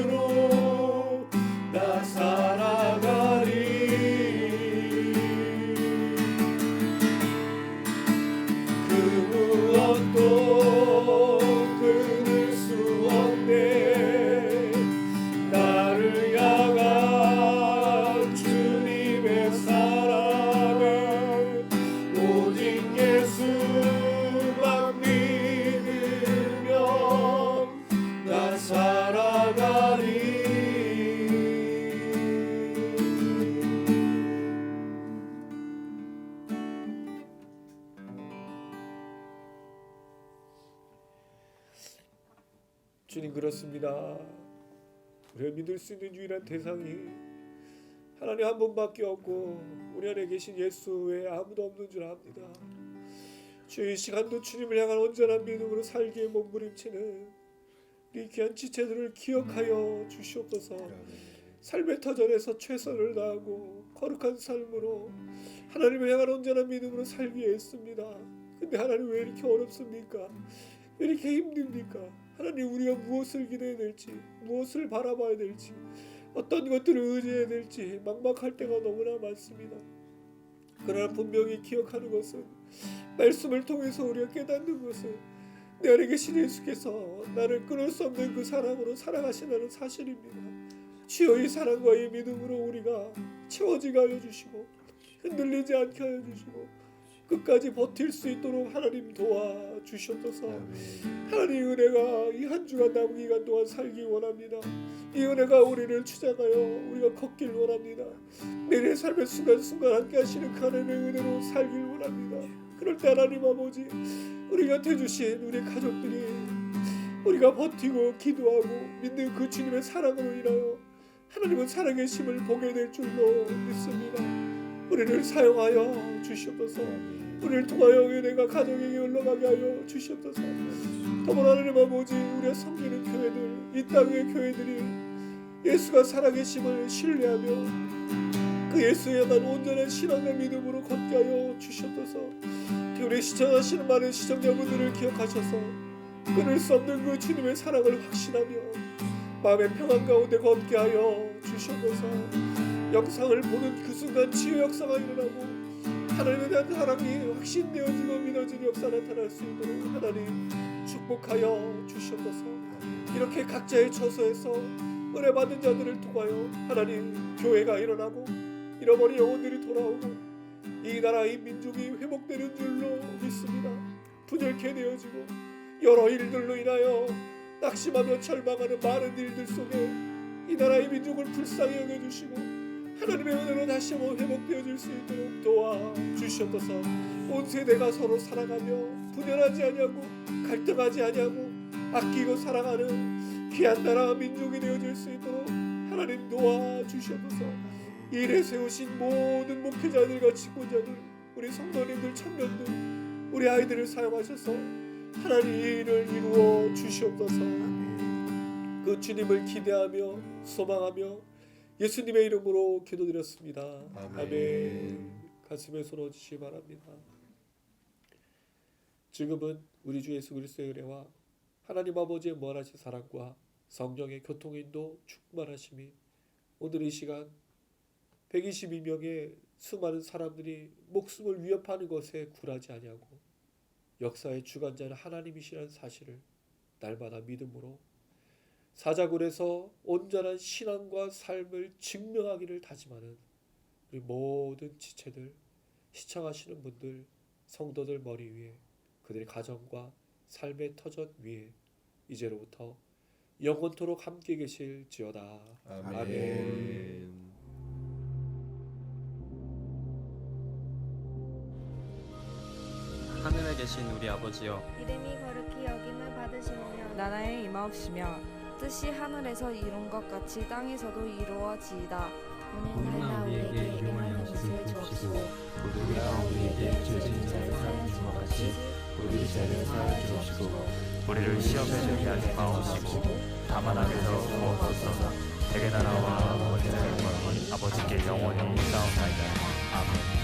믿음으로 나 살아가리 그 무엇도 끊을 수 없네 나를 향한 주님의 사랑을 오직 예수만 믿으면 나 살아가리 주님 그렇습니다. 우리가 믿을 수 있는 유일한 대상이 하나님 한 분밖에 없고 우리 안에 계신 예수 외에 아무도 없는 줄 압니다. 주의 시간도 주님을 향한 온전한 믿음으로 살기에 몸부림치는 이 귀한 지체들을 기억하여 주시옵소서. 삶의 터전에서 최선을 다하고 거룩한 삶으로 하나님을 향한 온전한 믿음으로 살기 애씁니다. 근데 하나님 왜 이렇게 어렵습니까? 왜 이렇게 힘듭니까? 하나님 우리가 무엇을 기도해야 될지 무엇을 바라봐야 될지 어떤 것들을 의지해야 될지 막막할 때가 너무나 많습니다. 그러나 분명히 기억하는 것은 말씀을 통해서 우리가 깨닫는 것은 내 안에 계신 예수께서 나를 끊을 수 없는 그 사랑으로 살아가신다는 사실입니다. 주여 이 사랑과 이 믿음으로 우리가 채워지게 하여 주시고 흔들리지 않게 하여 주시고 끝까지 버틸 수 있도록 하나님 도와주시옵소서. 하나님 은혜가 이 한 주간 남은 기간 동안 살기 원합니다. 이 은혜가 우리를 추장하여 우리가 걷길 원합니다. 내일의 삶의 순간순간 함께 하시는 하나님의 은혜로 살길 원합니다. 그럴 때 하나님 아버지, 우리 곁에 주신 우리 가족들이 우리가 버티고 기도하고 믿는 그 주님의 사랑으로 인하여 하나님은 살아계심을 보게 될 줄로 믿습니다. 우리를 사용하여 주시옵소서. 우리를 통하여 은혜가 가정에게 흘러가게 하여 주시옵소서. 더불어 하나님 아버지, 우리가 섬기는 교회들, 이 땅의 교회들이 예수가 살아계심을 신뢰하며 그 예수에 향한 온전한 신앙과 믿음으로 걷게 하여 주시옵소서. 우리 시청하시는 많은 시청자분들을 기억하셔서 끊을 수 없는 그 주님의 사랑을 확신하며 마음의 평안 가운데 걷게 하여 주시옵소서. 영상을 보는 그 순간 치유 역사가 일어나고 하나님에 대한 사랑이 확신되어지고 믿어지는 역사 나타날 수 있도록 하나님 축복하여 주시옵소서. 이렇게 각자의 처소에서 은혜 받은 자들을 통하여 하나님 교회가 일어나고 잃어버린 영혼들이 돌아오고 이 나라 이 민족이 회복되는 줄로 믿습니다. 분열케 되어지고 여러 일들로 인하여 낙심하며 절망하는 많은 일들 속에 이 나라의 민족을 불쌍히 여겨주시고 하나님의 은혜로 다시 한번 회복되어질 수 있도록 도와주시옵소서. 온 세대가 서로 사랑하며 분열하지 아니하고 갈등하지 아니하고 아끼고 사랑하는 귀한 나라와 민족이 되어질 수 있도록 하나님 도와주시옵소서. 일에 세우신 모든 목회자들과 직분자들, 우리 성도님들, 청년들, 우리 아이들을 사용하셔서 하나님 일을 이루어 주시옵소서. 그 주님을 기대하며 소망하며 예수님의 이름으로 기도드렸습니다. 아멘. 가슴에 손 얹으시기 바랍니다. 지금은 우리 주 예수 그리스도의 은혜와 하나님 아버지의 무한하신 사랑과 성령의 교통인도 충만하심이 오늘 이 시간 122명의 수많은 사람들이 목숨을 위협하는 것에 굴하지 아니하고 역사의 주관자는 하나님이시라는 사실을 날마다 믿음으로 사자굴에서 온전한 신앙과 삶을 증명하기를 다짐하는 우리 모든 지체들, 시청하시는 분들, 성도들 머리 위에 그들의 가정과 삶의 터전 위에 이제로부터 영원토록 함께 계실지어다. 아멘. 하늘에 계신 우리 아버지여, 이름이 거룩히 여김을 받으시며 나라에 임하옵시며 뜻이 하늘에서 이룬 것 같이 땅에서도 이루어지이다. 오늘날 우리에게 일용할 양식을 주옵시고 우리가 우리에게 죄 지은 자를 사하는 것 같이 우리 죄를 사하여 주옵시고 우리를 시험에 들게 하지 마옵시고 다만 악에서 구하옵소서. 대개 나라와 권세와 아버지께 영원히 있사옵나이다. 아멘.